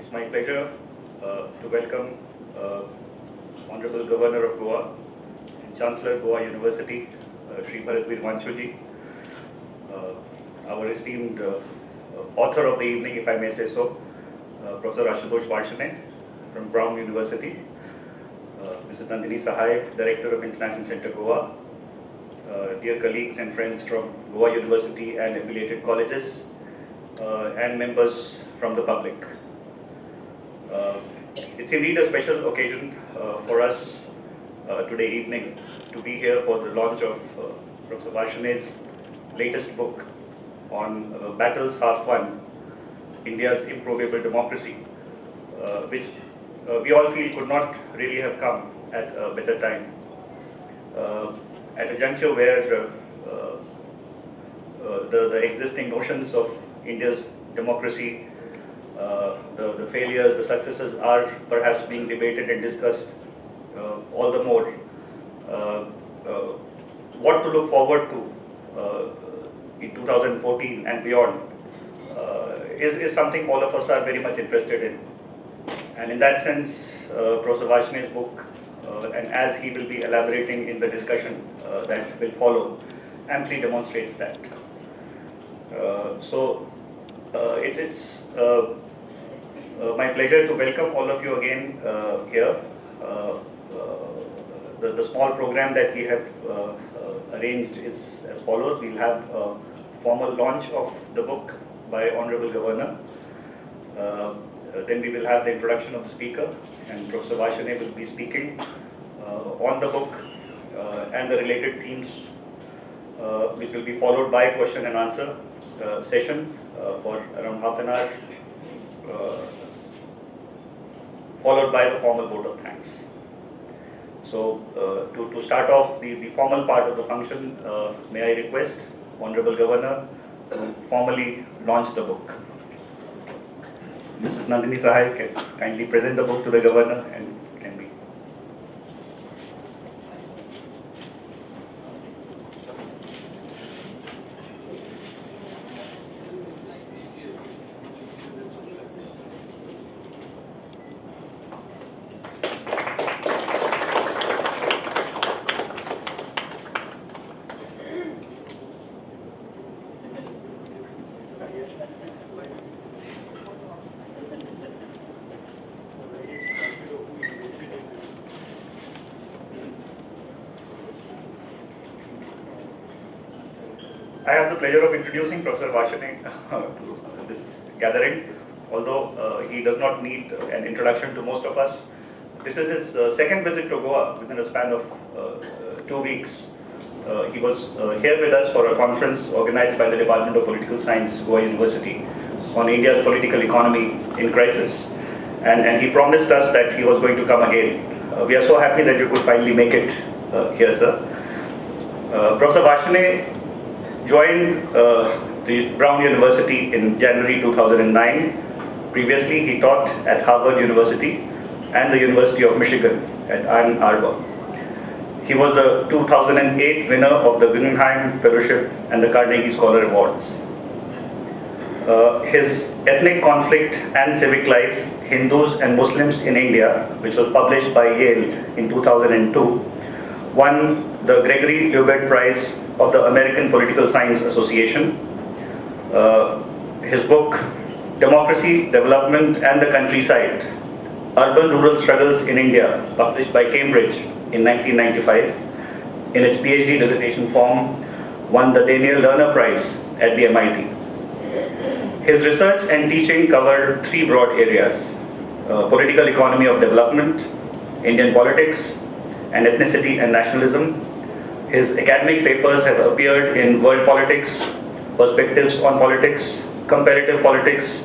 It's my pleasure to welcome Honorable Governor of Goa and Chancellor Goa University, Shri Bharatveer Manchuji, our esteemed author of the evening, if I may say so, Professor Ashutosh Varshane from Brown University, Mrs. Nandini Sahai, Director of International Center Goa, dear colleagues and friends from Goa University and affiliated colleges, and members from the public. It's indeed a special occasion for us today evening to be here for the launch of Professor Varshane's latest book on Battles Half Won, India's Improbable Democracy, which we all feel could not really have come at a better time. At a juncture where the existing notions of India's democracy, the failures, the successes are perhaps being debated and discussed all the more. What to look forward to in 2014 and beyond is something all of us are very much interested in. And in that sense, Professor Varshane's book, and as he will be elaborating in the discussion that will follow, amply demonstrates that. It's my pleasure to welcome all of you again here. The small program that we have arranged is as follows. We'll have a formal launch of the book by Honorable Governor. Then we will have the introduction of the speaker, and Professor Varshane will be speaking on the book and the related themes, which will be followed by question and answer session for around half an hour, followed by the formal vote of thanks. So to start off the formal part of the function, may I request Honorable Governor to formally launch the book. Mrs. Nandini Sahai can kindly present the book to the Governor and can be. I have the pleasure of introducing Professor Varshane to this gathering. Although he does not need an introduction to most of us, this is his second visit to Goa within a span of 2 weeks. He was here with us for a conference organized by the Department of Political Science, Goa University, on India's political economy in crisis. And he promised us that he was going to come again. We are so happy that you could finally make it here, sir. Professor Varshane joined the Brown University in January 2009. Previously, he taught at Harvard University and the University of Michigan at Ann Arbor. He was the 2008 winner of the Guggenheim Fellowship and the Carnegie Scholar Awards. His Ethnic Conflict and Civic Life, Hindus and Muslims in India, which was published by Yale in 2002, won the Gregory Lubet Prize of the American Political Science Association. His book, Democracy, Development and the Countryside, Urban-Rural Struggles in India, published by Cambridge in 1995, in its PhD dissertation form, won the Daniel Lerner Prize at the MIT. His research and teaching covered three broad areas: political economy of development, Indian politics, and ethnicity and nationalism. His academic papers have appeared in World Politics, Perspectives on Politics, Comparative Politics,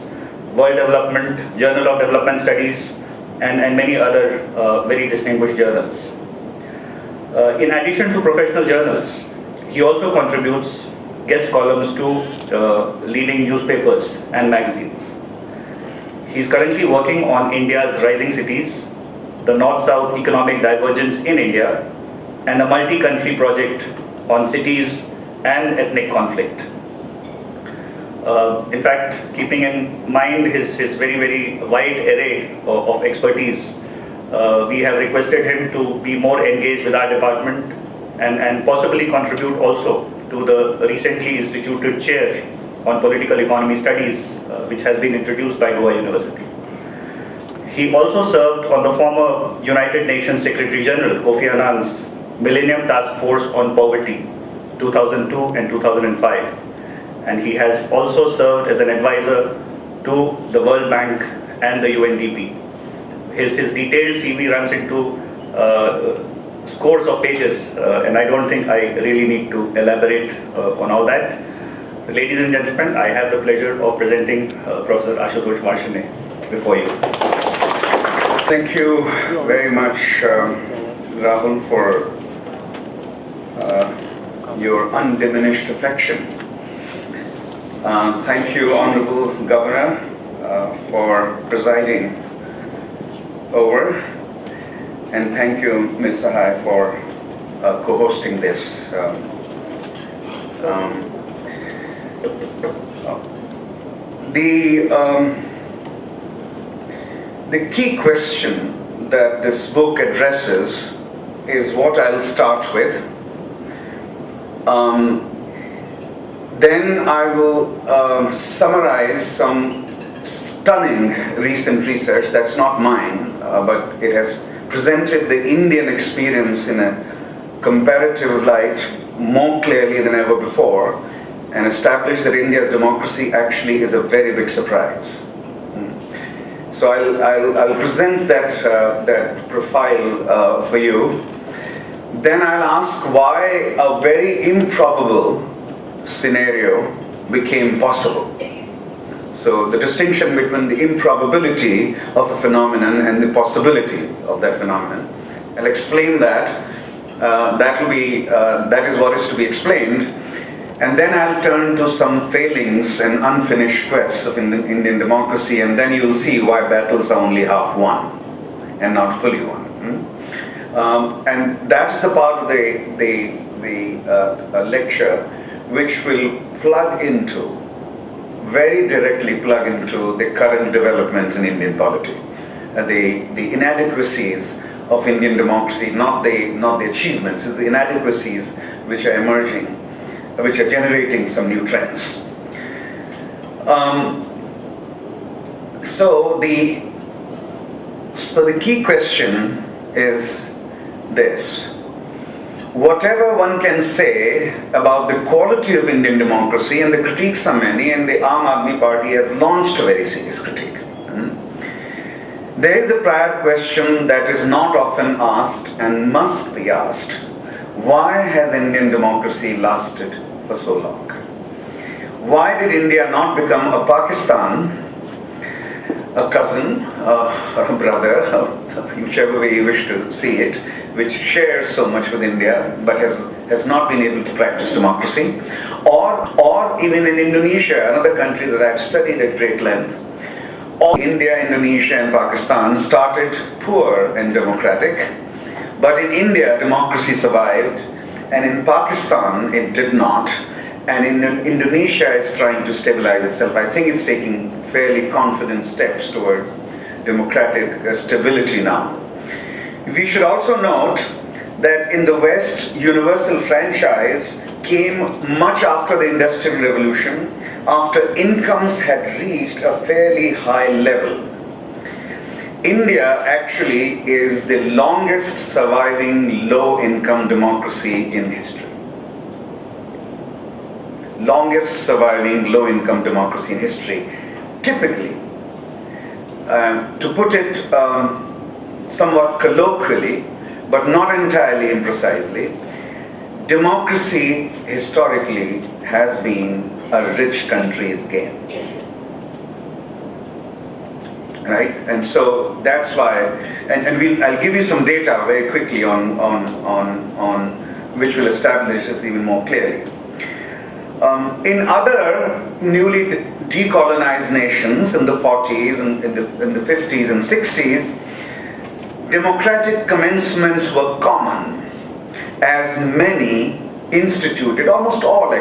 World Development, Journal of Development Studies, and many other very distinguished journals. In addition to professional journals, he also contributes guest columns to leading newspapers and magazines. He is currently working on India's rising cities, the North-South economic divergence in India, and a multi-country project on cities and ethnic conflict. In fact, keeping in mind his very, very wide array of expertise, we have requested him to be more engaged with our department and possibly contribute also to the recently instituted chair on political economy studies, which has been introduced by Goa University. He also served on the former United Nations Secretary General Kofi Annan's Millennium Task Force on Poverty, 2002 and 2005. And he has also served as an advisor to the World Bank and the UNDP. His detailed CV runs into scores of pages, and I don't think I really need to elaborate on all that. So, ladies and gentlemen, I have the pleasure of presenting Professor Ashutosh Marshane before you. Thank you very much, Rahul, for your undiminished affection. Thank you, Honorable Governor, for presiding over, and thank you, Ms. Sahai, for co-hosting this. The key question that this book addresses is what I'll start with. Then I will summarize some stunning recent research that's not mine, but it has presented the Indian experience in a comparative light more clearly than ever before, and established that India's democracy actually is a very big surprise. So I'll present that profile for you. Then I'll ask why a very improbable scenario became possible. So the distinction between the improbability of a phenomenon and the possibility of that phenomenon. I'll explain that. That is what is to be explained. And then I'll turn to some failings and unfinished quests of Indian democracy, and then you'll see why battles are only half won and not fully won. And that's the part of the lecture which will very directly plug into the current developments in Indian polity, the inadequacies of Indian democracy, not the achievements, it's the inadequacies which are emerging, which are generating some new trends. So the key question is this. Whatever one can say about the quality of Indian democracy, and the critiques are many, and the Aam Aadmi Party has launched a very serious critique. There is a prior question that is not often asked and must be asked. Why has Indian democracy lasted for so long? Why did India not become a Pakistan, a cousin, or a brother, whichever way you wish to see it, which shares so much with India but has not been able to practice democracy? Or even in Indonesia, another country that I've studied at great length, India, Indonesia, and Pakistan started poor and democratic, but in India, democracy survived, and in Pakistan, it did not, and in Indonesia, it's trying to stabilize itself. I think it's taking fairly confident steps toward democratic stability now. We should also note that in the West, universal franchise came much after the Industrial Revolution, after incomes had reached a fairly high level. India actually is the longest surviving low-income democracy in history. Longest surviving low-income democracy in history. Typically, to put it somewhat colloquially, but not entirely imprecisely, democracy historically has been a rich country's game. Right? And so that's why, and I'll give you some data very quickly on which will establish this even more clearly. In other newly decolonized nations in the 40s and in the 50s and 60s, democratic commencements were common, as many instituted, almost all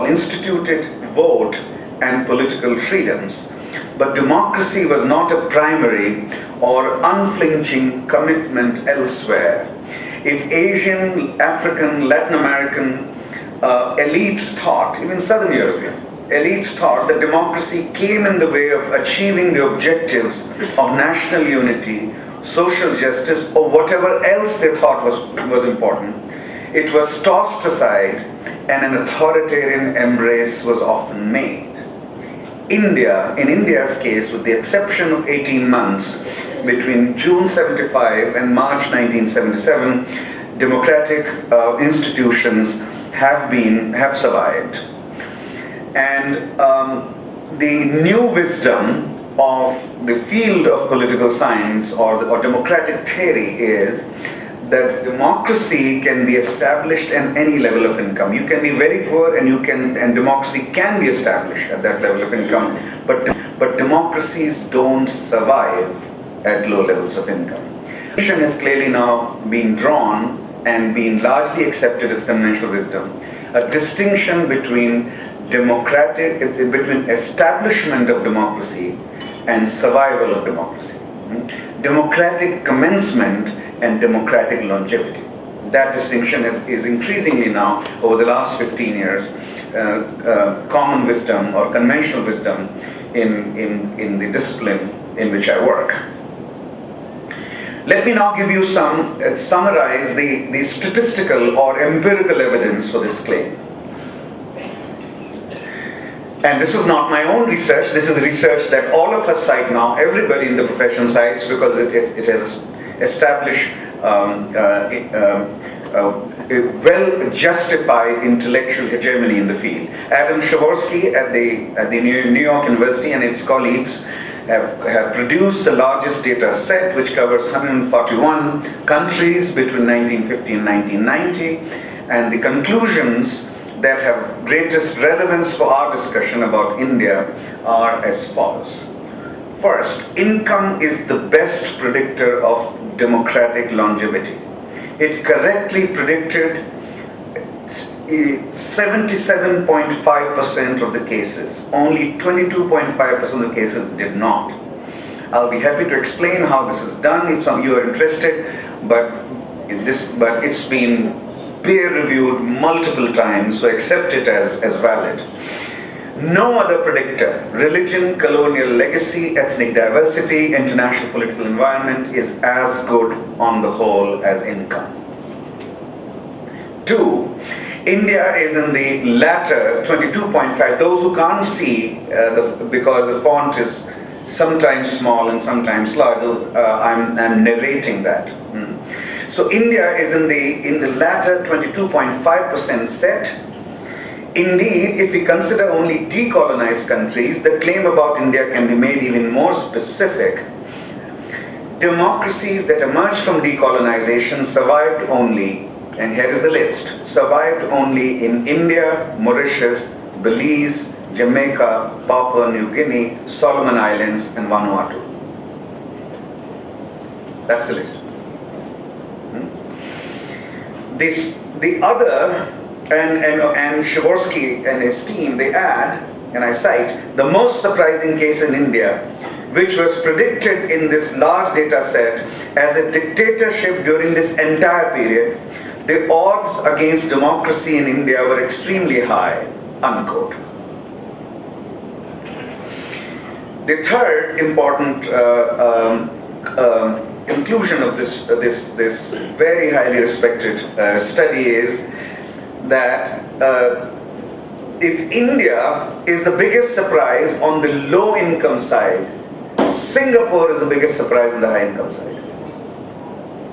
instituted vote and political freedoms, but democracy was not a primary or unflinching commitment elsewhere. If Asian, African, Latin American elites thought, even Southern European elites thought that democracy came in the way of achieving the objectives of national unity, social justice, or whatever else they thought was important, it was tossed aside and an authoritarian embrace was often made. In India's case, with the exception of 18 months between June 75 and March 1977, democratic institutions have survived. And the new wisdom of the field of political science or democratic theory is that democracy can be established at any level of income. You can be very poor and democracy can be established at that level of income, but democracies don't survive at low levels of income. Distinction has clearly now been drawn and been largely accepted as conventional wisdom. A distinction between establishment of democracy and survival of democracy. Democratic commencement and democratic longevity. That distinction is increasingly now, over the last 15 years, common wisdom or conventional wisdom in the discipline in which I work. Let me now give you summarize the statistical or empirical evidence for this claim. And this is not my own research, this is research that all of us cite now, everybody in the profession cites, because it has established a well-justified intellectual hegemony in the field. Adam Pravorsky at the New York University and its colleagues have produced the largest data set, which covers 141 countries between 1950 and 1990, and the conclusions that have greatest relevance for our discussion about India are as follows. First, income is the best predictor of democratic longevity. It correctly predicted 77.5% of the cases. Only 22.5% of the cases did not. I'll be happy to explain how this is done if some of you are interested, but it's been peer-reviewed multiple times, so accept it as valid. No other predictor, religion, colonial legacy, ethnic diversity, international political environment, is as good on the whole as income. 2, India is in the latter 22.5. Those who can't see, because the font is sometimes small and sometimes large, I'm narrating that. So India is in the latter 22.5% set. Indeed, if we consider only decolonized countries, the claim about India can be made even more specific. Democracies that emerged from decolonization survived only, and here is the list, survived only in India, Mauritius, Belize, Jamaica, Papua New Guinea, Solomon Islands, and Vanuatu. That's the list. The other, and Pravorsky and his team, they add, and I cite, the most surprising case in India, which was predicted in this large data set as a dictatorship during this entire period, the odds against democracy in India were extremely high, unquote. The third important conclusion of this very highly respected study is that if India is the biggest surprise on the low income side, Singapore is the biggest surprise on the high income side.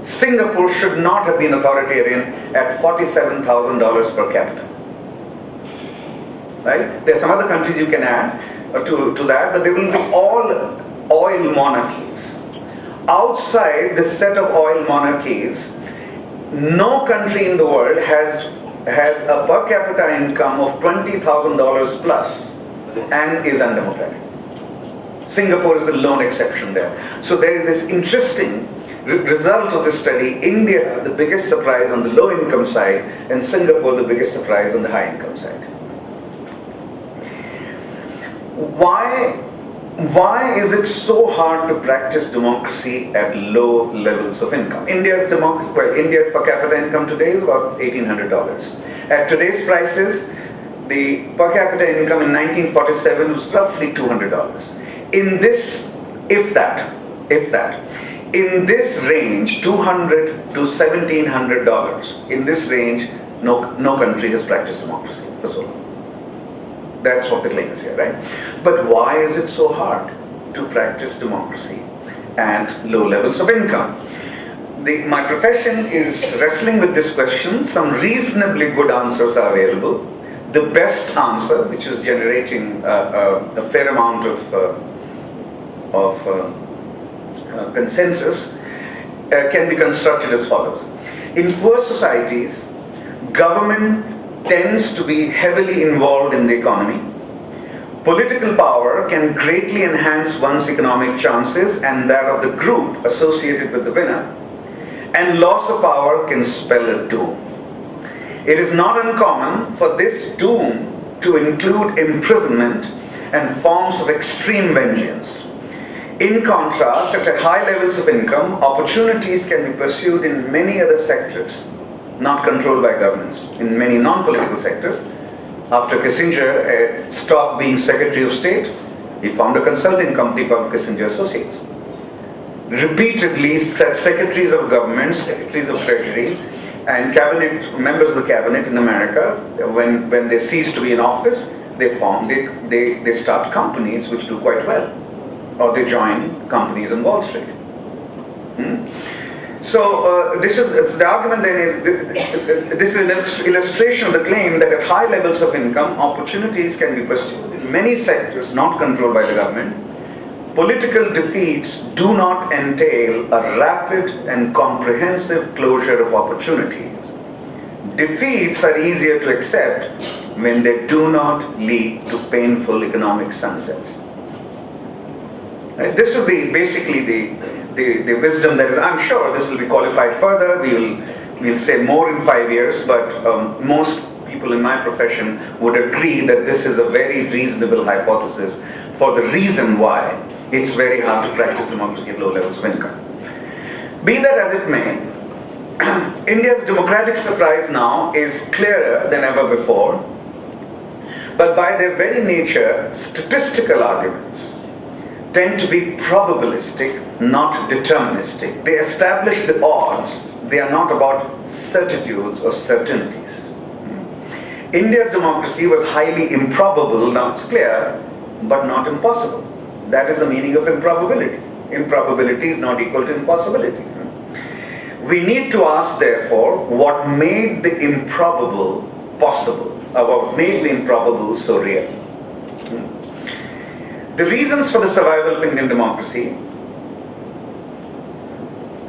Singapore should not have been authoritarian at $47,000 per capita. Right? There are some other countries you can add to that, but they will be all oil monarchies. Outside this set of oil monarchies, no country in the world has a per capita income of $20,000 plus and is undemocratic. Singapore is the lone exception there. So there is this interesting result of this study. India, the biggest surprise on the low income side, and Singapore, the biggest surprise on the high income side. why is it so hard to practice democracy at low levels of income? India's per capita income today is about $1,800. At today's prices, the per capita income in 1947 was roughly $200. In this, if that, in this range, $200 to $1,700, in this range, no country has practiced democracy for so long. That's what the claim is here, right? But why is it so hard to practice democracy at low levels of income? My profession is wrestling with this question. Some reasonably good answers are available. The best answer, which is generating a fair amount of consensus, can be constructed as follows. In poor societies, government tends to be heavily involved in the economy. Political power can greatly enhance one's economic chances and that of the group associated with the winner, and loss of power can spell a doom. It is not uncommon for this doom to include imprisonment and forms of extreme vengeance. In contrast, at high levels of income, opportunities can be pursued in many other sectors not controlled by governments, in many non-political sectors. After Kissinger stopped being Secretary of State, he formed a consulting company called Kissinger Associates. Repeatedly, secretaries of government, secretaries of treasury, and cabinet members of the cabinet in America, when they cease to be in office, they start companies which do quite well, or they join companies on Wall Street. So this is the argument. Then is this is an illustration of the claim that at high levels of income, opportunities can be pursued in many sectors not controlled by the government. Political defeats do not entail a rapid and comprehensive closure of opportunities. Defeats are easier to accept when they do not lead to painful economic sunsets. Right? This is basically the wisdom that is. I'm sure this will be qualified further. We'll say more in 5 years, but most people in my profession would agree that this is a very reasonable hypothesis for the reason why it's very hard to practice democracy at low levels of income. Be that as it may, India's democratic surprise now is clearer than ever before, but by their very nature, statistical arguments tend to be probabilistic, not deterministic. They establish the odds. They are not about certitudes or certainties. India's democracy was highly improbable, now it's clear, but not impossible. That is the meaning of improbability. Improbability is not equal to impossibility. We need to ask, therefore, what made the improbable possible, or what made the improbable so real. The reasons for the survival of Indian democracy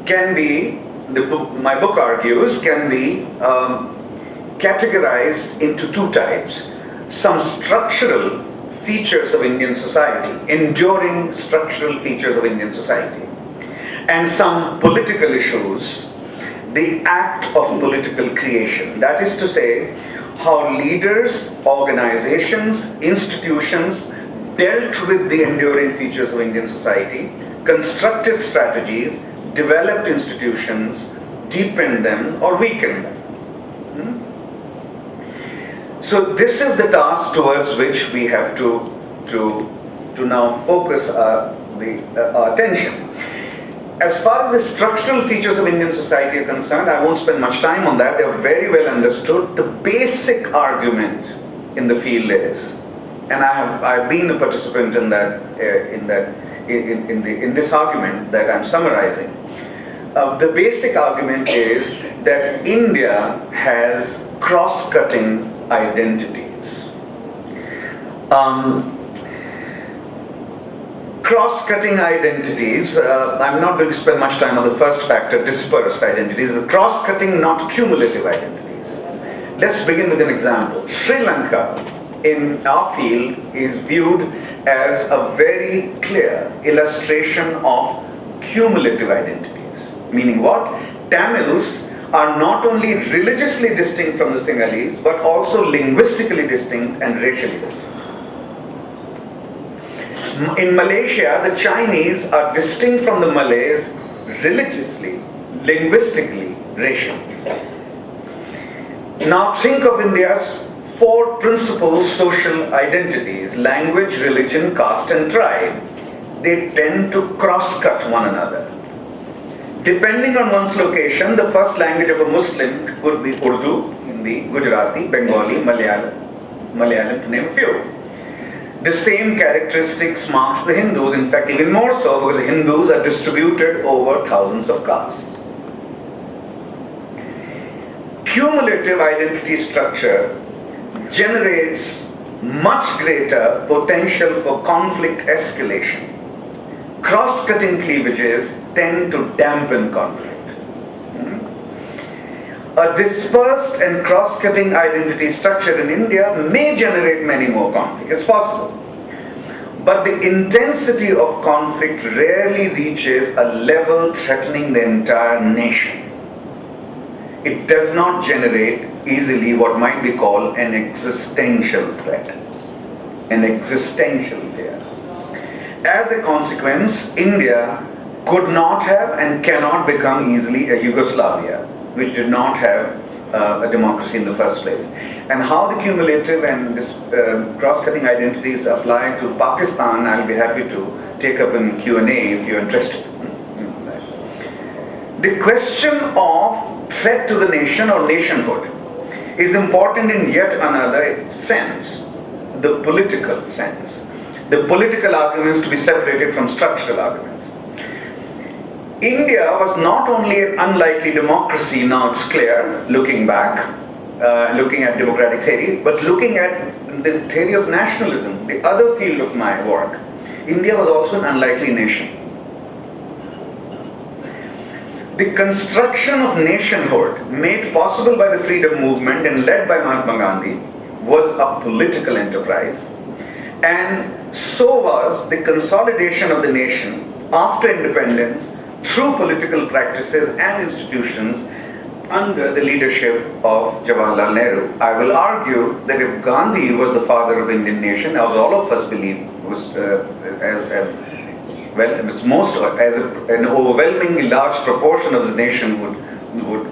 can be, my book argues, can be categorized into two types. Some structural features of Indian society, enduring structural features of Indian society, and some political issues, the act of political creation. That is to say, how leaders, organizations, institutions dealt with the enduring features of Indian society, constructed strategies, developed institutions, deepened them or weakened them. So this is the task towards which we have to now focus our attention. As far as the structural features of Indian society are concerned, I won't spend much time on that. They are very well understood. The basic argument in the field is, and I've been a participant in this argument that I'm summarizing. The basic argument is that India has cross-cutting identities. Cross-cutting identities, I'm not going to spend much time on the first factor, dispersed identities. The cross-cutting, not cumulative identities. Let's begin with an example. Sri Lanka, in our field, is viewed as a very clear illustration of cumulative identities. Meaning what? Tamils are not only religiously distinct from the Sinhalese, but also linguistically distinct and racially distinct. In Malaysia, the Chinese are distinct from the Malays religiously, linguistically, racially. Now think of India's four principal social identities: language, religion, caste and tribe. They tend to cross-cut one another. Depending on one's location, the first language of a Muslim could be Urdu, Hindi, Gujarati, Bengali, Malayalam, to name a few. The same characteristics marks the Hindus, in fact even more so, because Hindus are distributed over thousands of castes. Cumulative identity structure generates much greater potential for conflict escalation. Cross-cutting cleavages tend to dampen conflict. A dispersed and cross-cutting identity structure in India may generate many more conflicts. It's possible. But the intensity of conflict rarely reaches a level threatening the entire nation. It does not generate easily what might be called an existential threat, an existential fear. As a consequence, India could not have and cannot become easily a Yugoslavia, which did not have a democracy in the first place. And how the cumulative and this, cross-cutting identities apply to Pakistan, I'll be happy to take up in Q&A if you're interested. The question of threat to the nation or nationhood is important in yet another sense, the political sense. The political arguments to be separated from structural arguments. India was not only an unlikely democracy, now it's clear, looking back, looking at democratic theory, but looking at the theory of nationalism, the other field of my work. India was also an unlikely nation. The construction of nationhood, made possible by the freedom movement and led by Mahatma Gandhi, was a political enterprise, and so was the consolidation of the nation after independence through political practices and institutions under the leadership of Jawaharlal Nehru. I will argue that if Gandhi was the father of the Indian nation, as all of us believe, was an overwhelmingly large proportion of the nation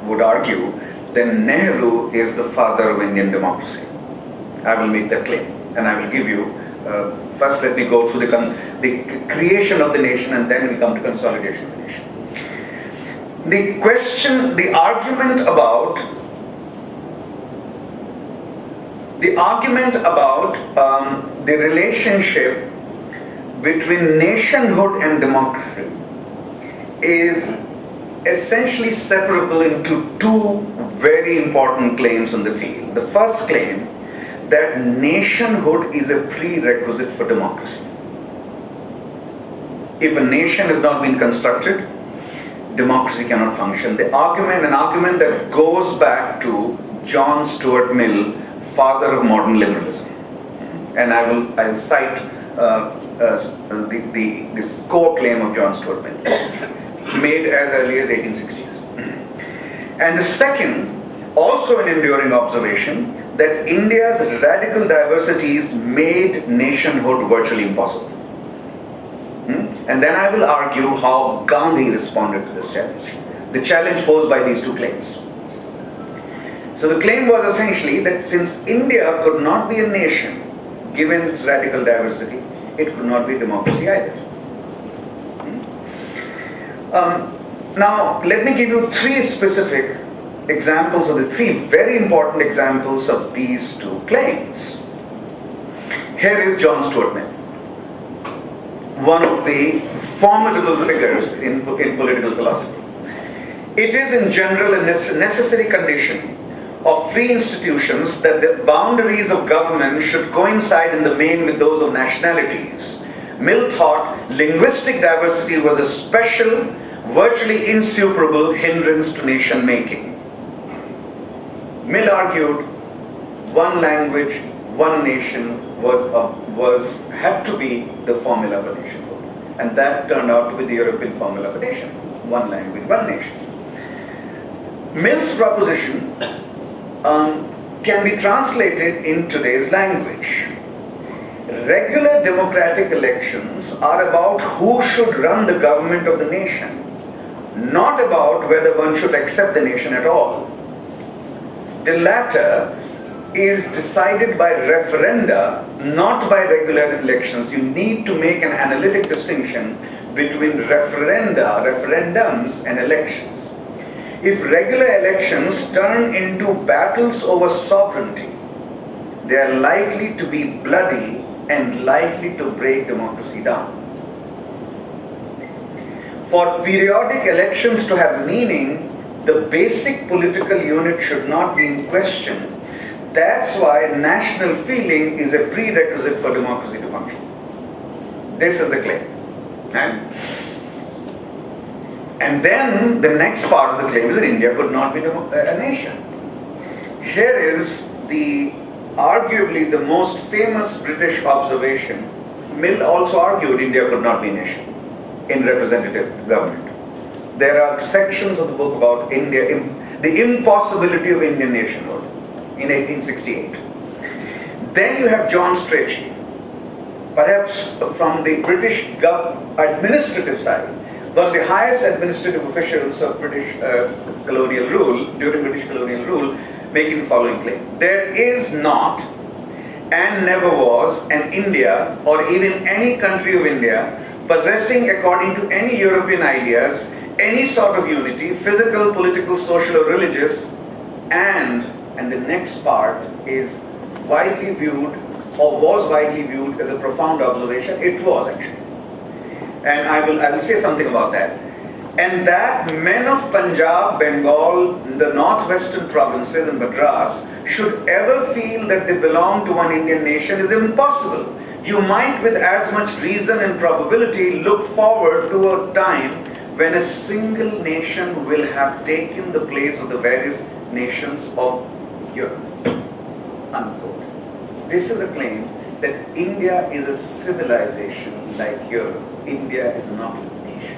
would argue, then Nehru is the father of Indian democracy. I will make that claim, and I will give you. First, let me go through the creation of the nation, and then we come to consolidation of the nation. The argument about the relationship between nationhood and democracy is essentially separable into two very important claims in the field. The first claim, that nationhood is a prerequisite for democracy. If a nation has not been constructed, democracy cannot function. An argument that goes back to John Stuart Mill, father of modern liberalism. And I'll cite this core claim of John Stuart Mill, made as early as 1860s. And the second, also an enduring observation, that India's radical diversities made nationhood virtually impossible. And then I will argue how Gandhi responded to this challenge. The challenge posed by these two claims. So the claim was essentially that since India could not be a nation, given its radical diversity, it could not be democracy either. Now, let me give you three specific examples of the three very important examples of these two claims. Here is John Stuart Mill, one of the formidable figures in political philosophy. It is in general a necessary condition of free institutions that the boundaries of government should coincide in the main with those of nationalities. Mill thought linguistic diversity was a special, virtually insuperable hindrance to nation making. Mill argued one language, one nation had to be the formula for nationhood. And that turned out to be the European formula for nation. One language, one nation. Mill's proposition can be translated in today's language. Regular democratic elections are about who should run the government of the nation, not about whether one should accept the nation at all. The latter is decided by referenda, not by regular elections. You need to make an analytic distinction between referenda, referendums, and elections. If regular elections turn into battles over sovereignty, they are likely to be bloody and likely to break democracy down. For periodic elections to have meaning, the basic political unit should not be in question. That's why national feeling is a prerequisite for democracy to function. This is the claim. Right? And then the next part of the claim is that India could not be a nation. Here is arguably the most famous British observation. Mill also argued India could not be a nation in representative government. There are sections of the book about India, the impossibility of Indian nationhood in 1868. Then you have John Strachey, perhaps from the British administrative side, one of the highest administrative officials of British colonial rule, during British colonial rule, making the following claim. There is not and never was an India or even any country of India possessing, according to any European ideas, any sort of unity, physical, political, social or religious, and the next part is widely viewed or was widely viewed as a profound observation. It was actually. And I will say something about that. And that men of Punjab, Bengal, the northwestern provinces and Madras should ever feel that they belong to one Indian nation is impossible. You might with as much reason and probability look forward to a time when a single nation will have taken the place of the various nations of Europe. Unquote. This is a claim that India is a civilization like Europe. India is not a nation.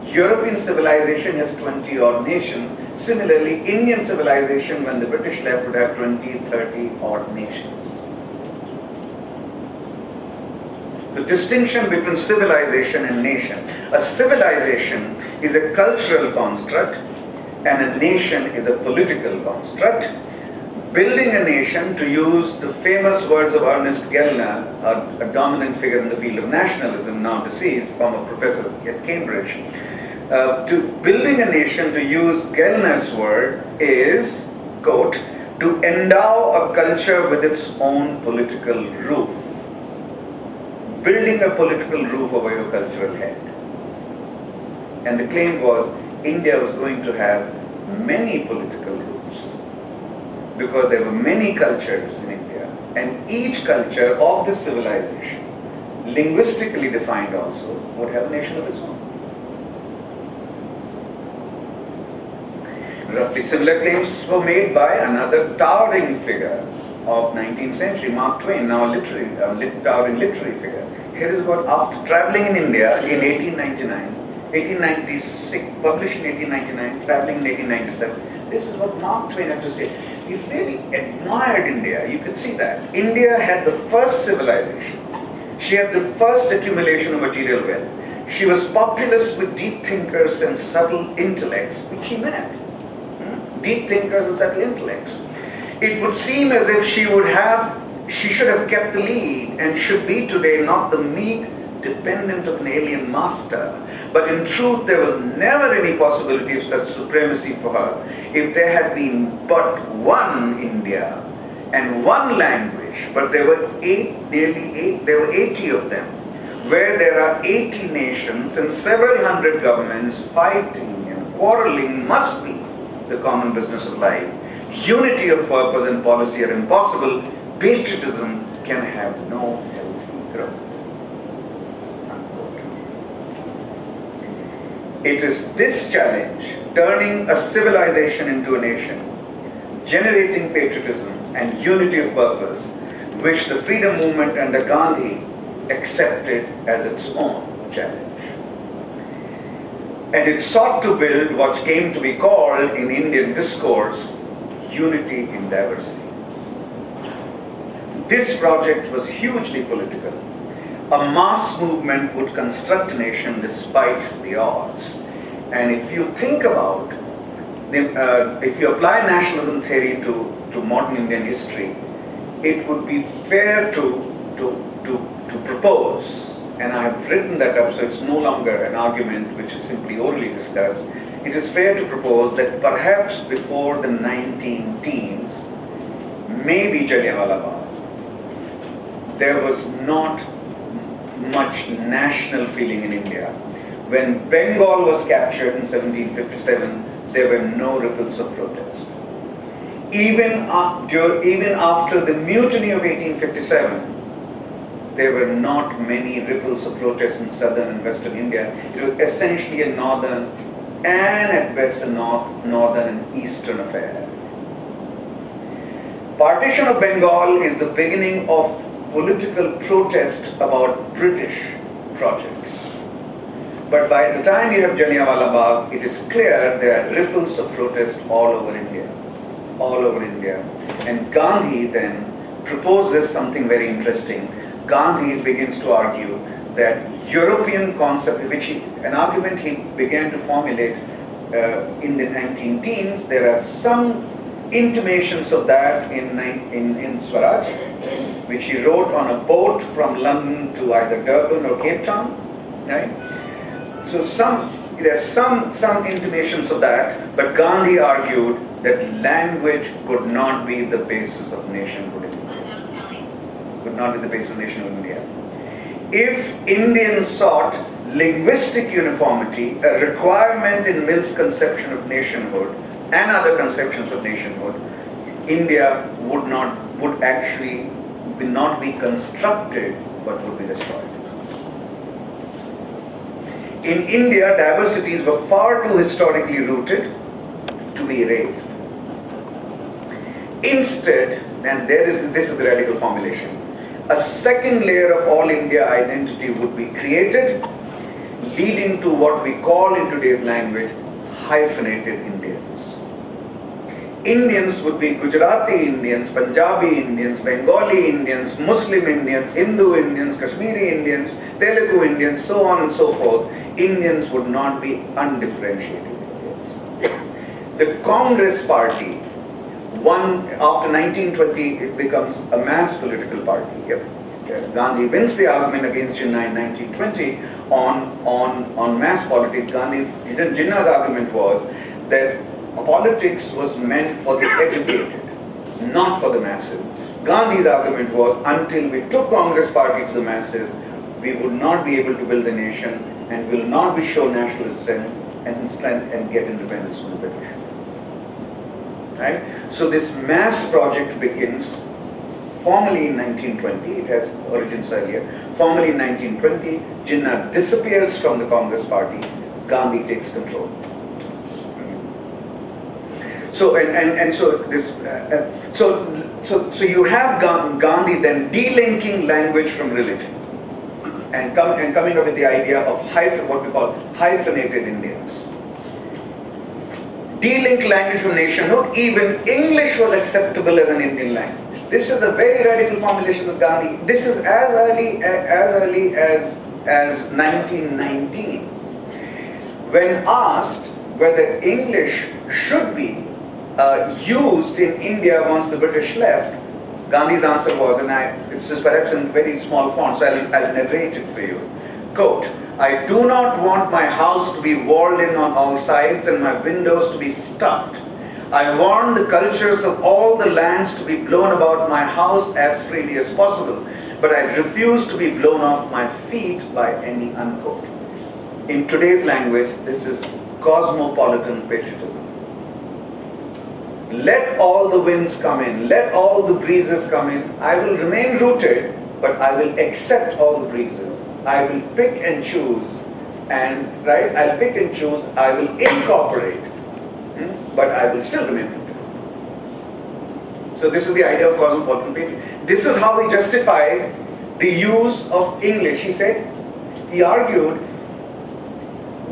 European civilization has 20 odd nations. Similarly, Indian civilization, when the British left, would have 20, 30 odd nations. The distinction between civilization and nation. A civilization is a cultural construct and a nation is a political construct. Building a nation, to use the famous words of Ernest Gellner, a dominant figure in the field of nationalism, now deceased, former professor at Cambridge, building a nation, to use Gellner's word, is, quote, to endow a culture with its own political roof. Building a political roof over your cultural head. And the claim was India was going to have many political roofs because there were many cultures in India, and each culture of this civilization, linguistically defined also, would have a nation of its own. Roughly similar claims were made by another towering figure of 19th century, Mark Twain, now a towering literary figure. Here is what, after traveling in India in 1896, published in 1899, traveling in 1897, this is what Mark Twain had to say. He really admired India. You could see that. India had the first civilization. She had the first accumulation of material wealth. She was populous with deep thinkers and subtle intellects, which he meant. Deep thinkers and subtle intellects. It would seem as if she should have kept the lead and should be today not the meek dependent of an alien master. But in truth, there was never any possibility of such supremacy for her if there had been but one India and one language. But there were there were 80 of them, where there are 80 nations and several hundred governments fighting and quarreling must be the common business of life. Unity of purpose and policy are impossible. Patriotism can have no healthy growth. It is this challenge, turning a civilization into a nation, generating patriotism and unity of purpose, which the freedom movement under Gandhi accepted as its own challenge. And it sought to build what came to be called in Indian discourse, unity in diversity. This project was hugely political. A mass movement would construct a nation despite the odds. And if you think about, if you apply nationalism theory to modern Indian history, it would be fair to propose, and I have written that up so it's no longer an argument which is simply orally discussed, it is fair to propose that perhaps before the 19-teens, maybe Jallianwala Bagh, there was not much national feeling in India. When Bengal was captured in 1757, there were no ripples of protest. Even after the mutiny of 1857, there were not many ripples of protest in southern and western India. It was essentially a northern and at best a northern and eastern affair. Partition of Bengal is the beginning of political protest about British projects. But by the time you have Jallianwala Bagh, it is clear there are ripples of protest all over India. All over India. And Gandhi then proposes something very interesting. Gandhi begins to argue that European concept, an argument he began to formulate in the 19-teens, there are some intimations of that in Swaraj, which he wrote on a boat from London to either Durban or Cape Town, right? So there's some intimations of that, but Gandhi argued that language could not be the basis of nationhood in India. Could not be the basis of nationhood in India. If Indians sought linguistic uniformity, a requirement in Mill's conception of nationhood and other conceptions of nationhood, India would actually not be constructed, but would be destroyed. In India, diversities were far too historically rooted to be erased. Instead, and this is the radical formulation, a second layer of all India identity would be created, leading to what we call in today's language hyphenated Indians. Indians would be Gujarati Indians, Punjabi Indians, Bengali Indians, Muslim Indians, Hindu Indians, Kashmiri Indians, Telugu Indians, so on and so forth. Indians would not be undifferentiated Indians. The Congress Party, after 1920, it becomes a mass political party. Gandhi wins the argument against Jinnah in 1920 on mass politics. Jinnah's argument was that politics was meant for the educated, not for the masses. Gandhi's argument was until we took Congress Party to the masses, we would not be able to build a nation and will not be show national strength and get independence from the British. Right? So this mass project begins formally in 1920, it has origins earlier. Formally in 1920, Jinnah disappears from the Congress Party, Gandhi takes control. So so you have Gandhi then delinking language from religion and coming up with the idea of what we call hyphenated Indians. De-link language from nationhood, even English was acceptable as an Indian language. This is a very radical formulation of Gandhi. This is as early as 1919. When asked whether English should be used in India once the British left, Gandhi's answer was, and this is perhaps in very small font, so I'll narrate it for you. Quote, "I do not want my house to be walled in on all sides and my windows to be stuffed. I want the cultures of all the lands to be blown about my house as freely as possible, but I refuse to be blown off my feet by any unquote." In today's language, this is cosmopolitan patriotism. Let all the winds come in, let all the breezes come in. I will remain rooted, but I will accept all the breezes. I will pick and choose, I'll pick and choose, I will incorporate, but I will still remain rooted. So this is the idea of cosmopolitan patriotism. This is how he justified the use of English. He argued,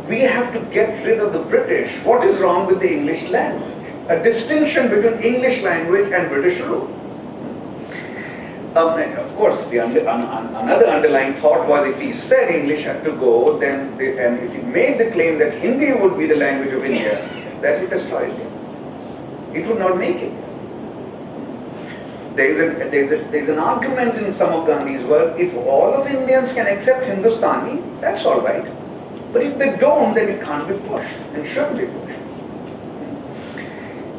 we have to get rid of the British. What is wrong with the English language? A distinction between English language and British rule. of course, another underlying thought was if he said English had to go, and if he made the claim that Hindi would be the language of India, that would destroy India. It would not make it. There's an argument in some of Gandhi's work, if all of Indians can accept Hindustani, that's all right. But if they don't, then it can't be pushed and shouldn't be pushed.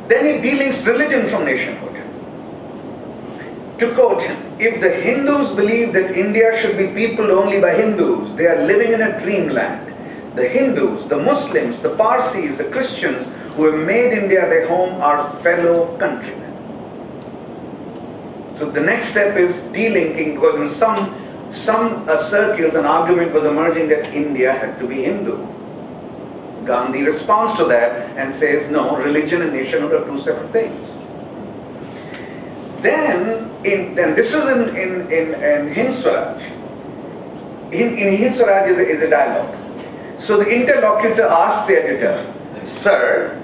Then he delinks religion from nationhood. To quote him, if the Hindus believe that India should be peopled only by Hindus, they are living in a dreamland. The Hindus, the Muslims, the Parsis, the Christians who have made India their home are fellow countrymen. So the next step is delinking, because in some circles an argument was emerging that India had to be Hindu. Gandhi responds to that and says, no, religion and nationhood are two separate things. Then this is in Hind Swaraj. In Hind Swaraj is a dialogue. So the interlocutor asks the editor, sir,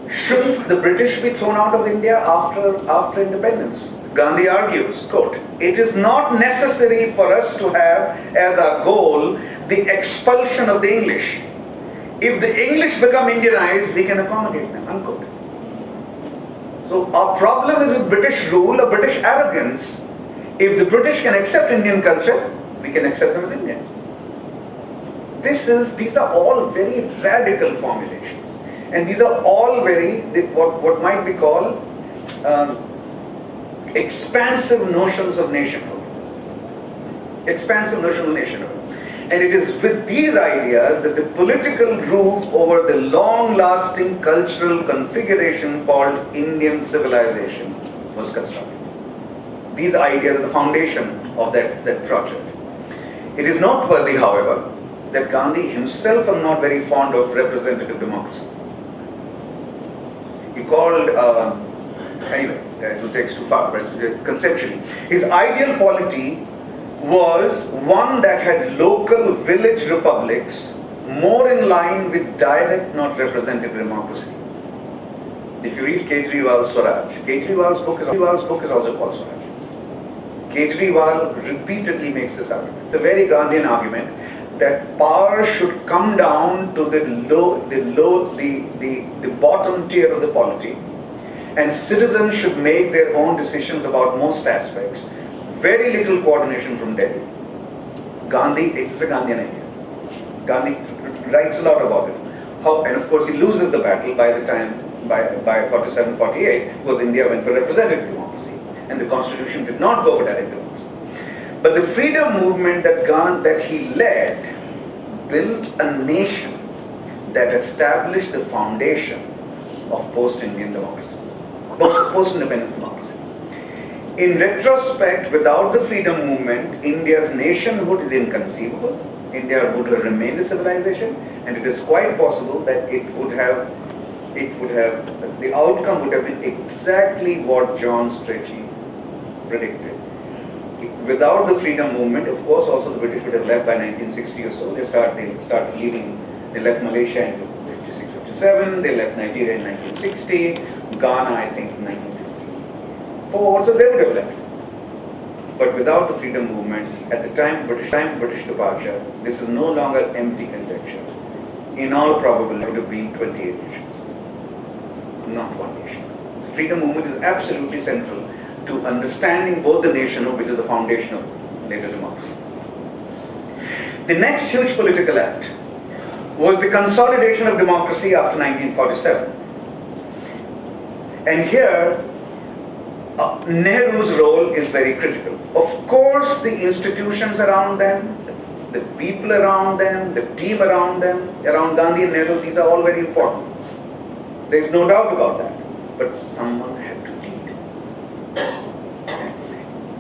shouldn't the British be thrown out of India after independence? Gandhi argues, quote, it is not necessary for us to have as our goal the expulsion of the English. If the English become Indianized, we can accommodate them, unquote. So our problem is with British rule or British arrogance. If the British can accept Indian culture, we can accept them as Indians. These are all very radical formulations. And these are all very, what might be called expansive notions of nationhood. Expansive notions of nationhood. And it is with these ideas that the political roof over the long-lasting cultural configuration called Indian civilization was constructed. These ideas are the foundation of that project. It is noteworthy, however, that Gandhi himself was not very fond of representative democracy. He called, anyway, it takes too far, but conceptually, his ideal polity was one that had local village republics more in line with direct, not representative democracy. If you read Kejriwal's Swaraj, Kejriwal's book is also called Swaraj. Kejriwal repeatedly makes this argument, the very Gandhian argument, that power should come down to the bottom tier of the polity, and citizens should make their own decisions about most aspects. Very little coordination from Delhi. Gandhi, it's a Gandhian idea. Gandhi writes a lot about it. And of course he loses the battle by 47, 48, because India went for representative democracy, and the constitution did not go for direct democracy. But the freedom movement that he led built a nation that established the foundation of post-Indian democracy, post-independence democracy. In retrospect, without the freedom movement, India's nationhood is inconceivable. India would have remained a civilization, and it is quite possible that the outcome would have been exactly what John Strachey predicted. Without the freedom movement, of course, also the British would have left by 1960 or so. They started leaving. They left Malaysia in 56, 57. They left Nigeria in 1960. Ghana, I think, in 1954. So they would have left. But without the freedom movement, at the time British departure, this is no longer empty conjecture. In all probability, it would have been 28 nations, not one nation. The freedom movement is absolutely central to understanding both the nationhood, which is the foundation of later democracy. The next huge political act was the consolidation of democracy after 1947. And here, Nehru's role is very critical. Of course, the institutions around them, the people around them, the team around them, around Gandhi and Nehru, these are all very important. There is no doubt about that. But someone had to lead.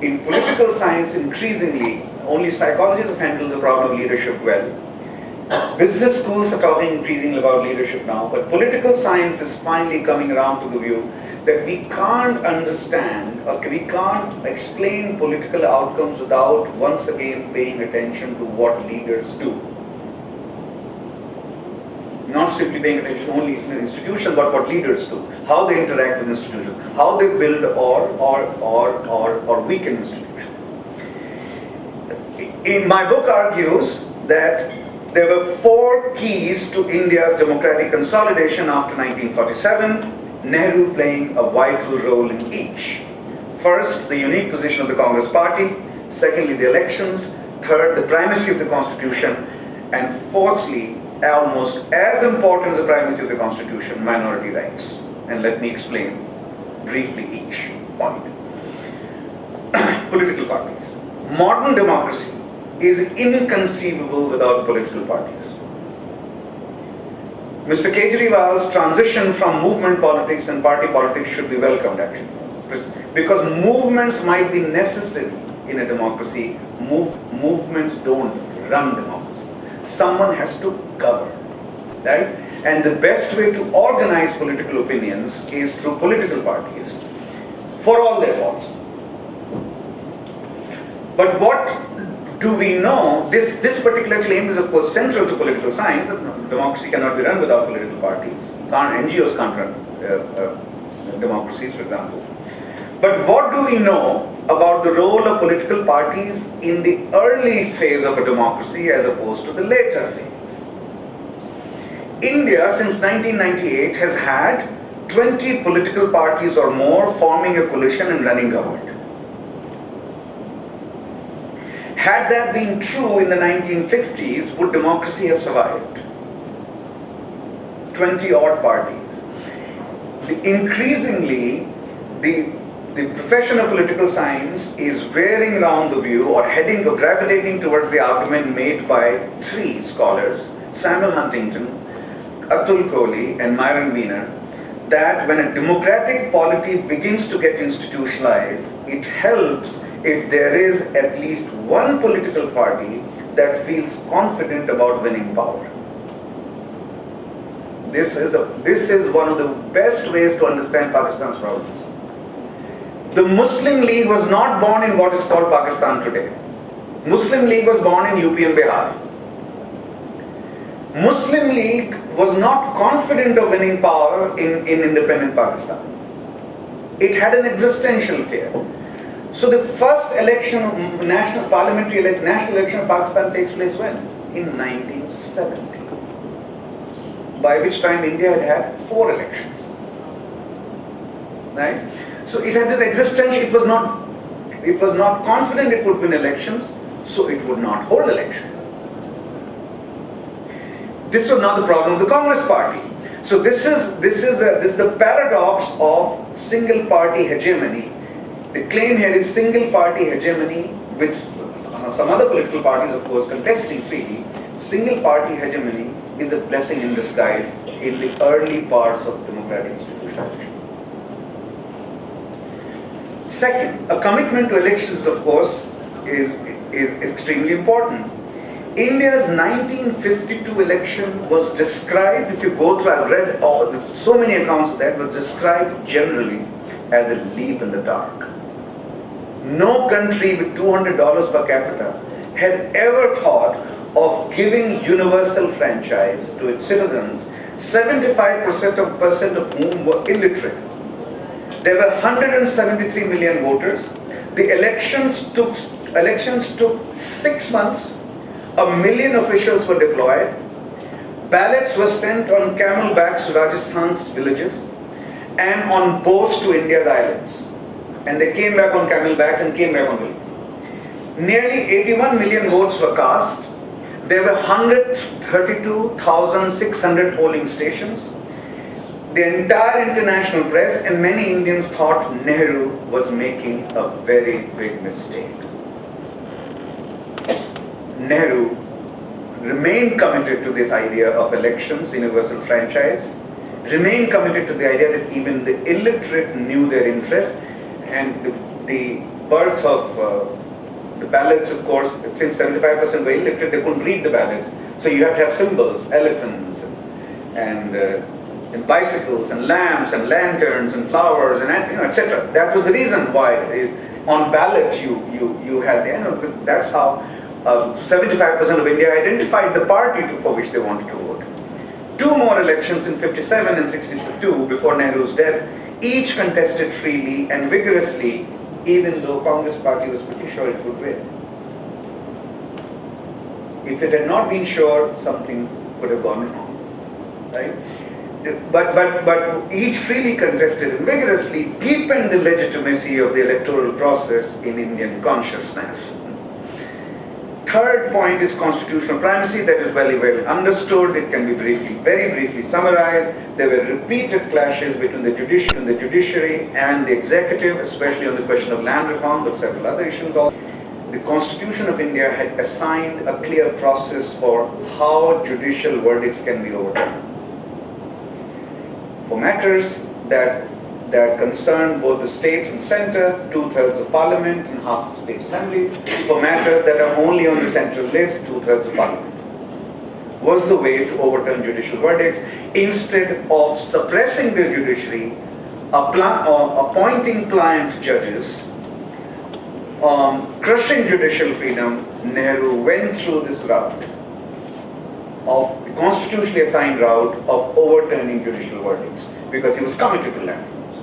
In political science, increasingly, only psychologists have handled the problem of leadership well. Business schools are talking increasingly about leadership now, but political science is finally coming around to the view that we can't understand or we can't explain political outcomes without once again paying attention to what leaders do. Not simply paying attention only to the institution, but what leaders do, how they interact with institutions, how they build or weaken institutions. my book argues that there were 4 keys to India's democratic consolidation after 1947, Nehru playing a vital role in each. First, the unique position of the Congress party. Secondly, the elections. Third, the primacy of the constitution. And fourthly, almost as important as the primacy of the constitution, minority rights. And let me explain briefly each point. Political parties. Modern democracy is inconceivable without political parties. Mr. Kejriwal's transition from movement politics and party politics should be welcomed, actually. Because movements might be necessary in a democracy. Movements don't run democracy. Someone has to govern, right? And the best way to organize political opinions is through political parties, for all their faults. But what do we know? This particular claim is, of course, central to political science, that democracy cannot be run without political parties. NGOs can't run democracies, for example. But what do we know about the role of political parties in the early phase of a democracy as opposed to the later phase? India, since 1998, has had 20 political parties or more forming a coalition and running government. Had that been true in the 1950s, would democracy have survived? 20 odd parties. Increasingly, the profession of political science is veering around the view or heading or gravitating towards the argument made by 3 scholars, Samuel Huntington, Atul Kohli and Myron Wiener, that when a democratic polity begins to get institutionalized, it helps if there is at least one political party that feels confident about winning power. This is one of the best ways to understand Pakistan's problems. The Muslim League was not born in what is called Pakistan today. Muslim League was born in UP and Bihar. Muslim League was not confident of winning power in independent Pakistan. It had an existential fear. So the first election, national election of Pakistan takes place when? In 1970. By which time India had had 4 elections. Right? So it had this existential, it was not confident it would win elections, so it would not hold elections. This was not the problem of the Congress party. So this is the paradox of single party hegemony. The claim here is single party hegemony, which some other political parties, of course, contesting freely. Single party hegemony is a blessing in disguise in the early parts of democratic institutionalization. Second, a commitment to elections, of course, is extremely important. India's 1952 election was described, if you go through, I've read so many accounts of that, was described generally as a leap in the dark. No country with $200 per capita had ever thought of giving universal franchise to its citizens, 75% of whom were illiterate. There were 173 million voters. The elections took 6 months. 1 million officials were deployed. Ballots were sent on camelbacks to Rajasthan's villages and on boats to India's islands. And they came back on camelbacks and came back on villages. Nearly 81 million votes were cast. There were 132,600 polling stations. The entire international press and many Indians thought Nehru was making a very big mistake. Nehru remained committed to this idea of elections, universal franchise, remained committed to the idea that even the illiterate knew their interest, and the birth of the ballots, of course, since 75% were illiterate, they couldn't read the ballots. So you have to have symbols, elephants, and bicycles, and lamps, and lanterns, and flowers, and etc. That was the reason why on ballot you had because that's how 75% of India identified the party for which they wanted to vote. 2 more elections in 57 and 62 before Nehru's death, each contested freely and vigorously, even though Congress party was pretty sure it would win. If it had not been sure, something would have gone wrong, right? But each freely contested and vigorously deepened the legitimacy of the electoral process in Indian consciousness. Third point is constitutional primacy. That is very well understood. It can be very briefly summarized. There were repeated clashes between the judiciary and the executive, especially on the question of land reform, but several other issues also. The Constitution of India had assigned a clear process for how judicial verdicts can be overturned. For matters that concern both the states and centre, 2/3 of parliament and half of state assemblies. For matters that are only on the central list, 2/3 of parliament. Was the way to overturn judicial verdicts instead of suppressing the judiciary, appointing pliant judges, crushing judicial freedom. Nehru went through this route of the constitutionally assigned route of overturning judicial verdicts because he was committed to land reforms.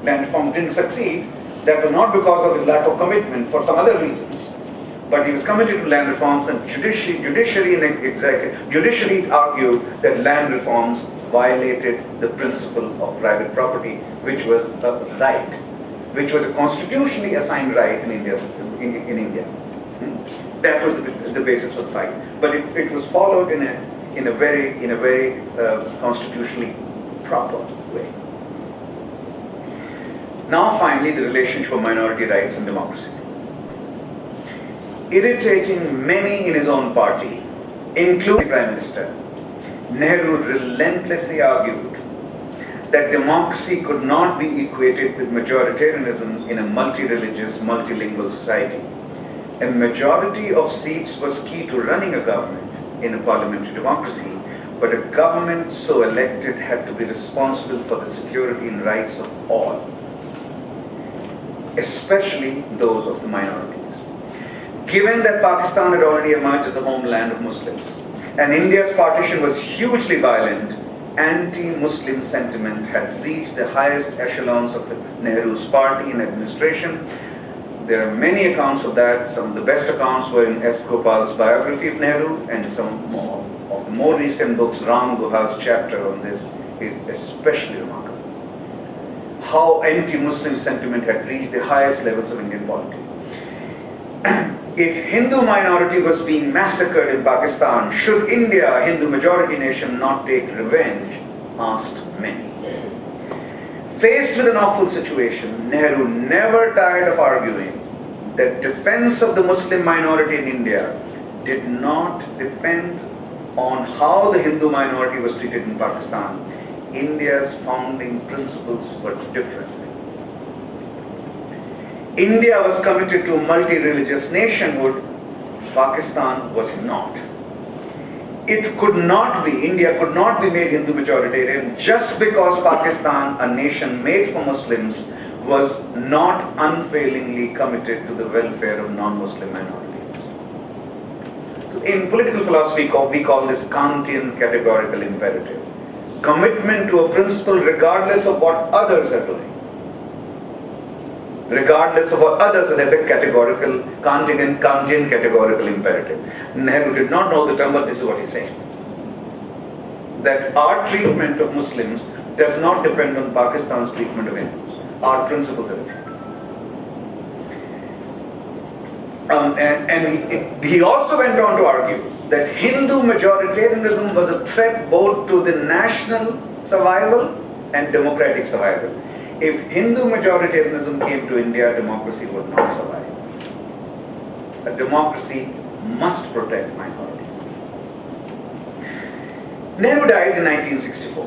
Land reforms didn't succeed. That was not because of his lack of commitment, for some other reasons. But he was committed to land reforms, and judiciary argued that land reforms violated the principle of private property, which was a right, which was a constitutionally assigned right in India. That was the basis for the fight. But it was followed in a very constitutionally proper way. Now finally, the relationship of minority rights and democracy. Irritating many in his own party, including the Prime Minister, Nehru relentlessly argued that democracy could not be equated with majoritarianism in a multi-religious, multilingual society. A majority of seats was key to running a government in a parliamentary democracy, but a government so elected had to be responsible for the security and rights of all, especially those of the minorities. Given that Pakistan had already emerged as a homeland of Muslims, and India's partition was hugely violent, anti-Muslim sentiment had reached the highest echelons of Nehru's party and administration. There are many accounts of that. Some of the best accounts were in S. Gopal's biography of Nehru, and some of the more recent books, Ram Guha's chapter on this is especially remarkable. How anti-Muslim sentiment had reached the highest levels of Indian politics. If Hindu minority was being massacred in Pakistan, should India, a Hindu majority nation, not take revenge? Asked many. Faced with an awful situation, Nehru never tired of arguing that defense of the Muslim minority in India did not depend on how the Hindu minority was treated in Pakistan. India's founding principles were different. India was committed to multi-religious nationhood. Pakistan was not. It could not be, India could not be made Hindu majoritarian just because Pakistan, a nation made for Muslims, was not unfailingly committed to the welfare of non-Muslim minorities. So in political philosophy, we call this Kantian categorical imperative. Commitment to a principle regardless of what others are doing. Regardless of what others, so that's a categorical, Kantian categorical imperative. Nehru did not know the term, but this is what he's saying. That our treatment of Muslims does not depend on Pakistan's treatment of Hindus. Our principles are different. He also went on to argue that Hindu majoritarianism was a threat both to the national survival and democratic survival. If Hindu majoritarianism came to India, democracy would not survive. A democracy must protect minorities. Nehru died in 1964.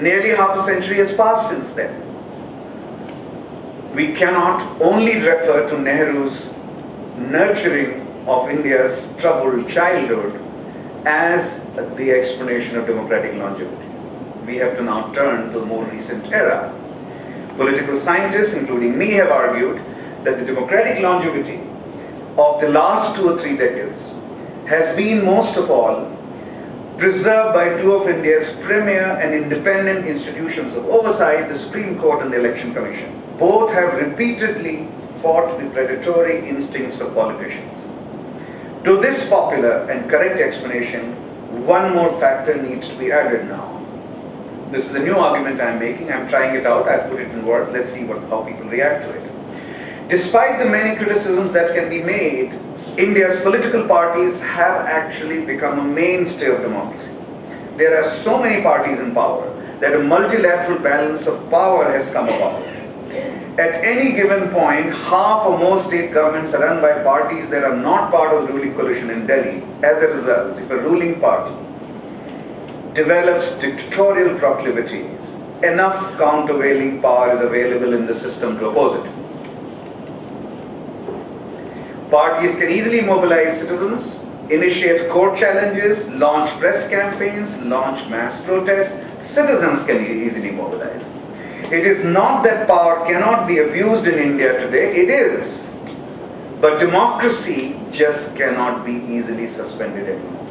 Nearly half a century has passed since then. We cannot only refer to Nehru's nurturing of India's troubled childhood as the explanation of democratic longevity. We have to now turn to a more recent era. Political scientists, including me, have argued that the democratic longevity of the last 2 or 3 decades has been most of all preserved by 2 of India's premier and independent institutions of oversight, the Supreme Court and the Election Commission. Both have repeatedly fought the predatory instincts of politicians. To this popular and correct explanation, one more factor needs to be added now. This is a new argument I'm making. I'm trying it out. I'll put it in words. Let's see how people react to it. Despite the many criticisms that can be made, India's political parties have actually become a mainstay of democracy. There are so many parties in power that a multilateral balance of power has come about. At any given point, half or more state governments are run by parties that are not part of the ruling coalition in Delhi. As a result, if a ruling party develops dictatorial proclivities, enough countervailing power is available in the system to oppose it. Parties can easily mobilize citizens, initiate court challenges, launch press campaigns, launch mass protests. Citizens can easily mobilize. It is not that power cannot be abused in India today, it is. But democracy just cannot be easily suspended anymore.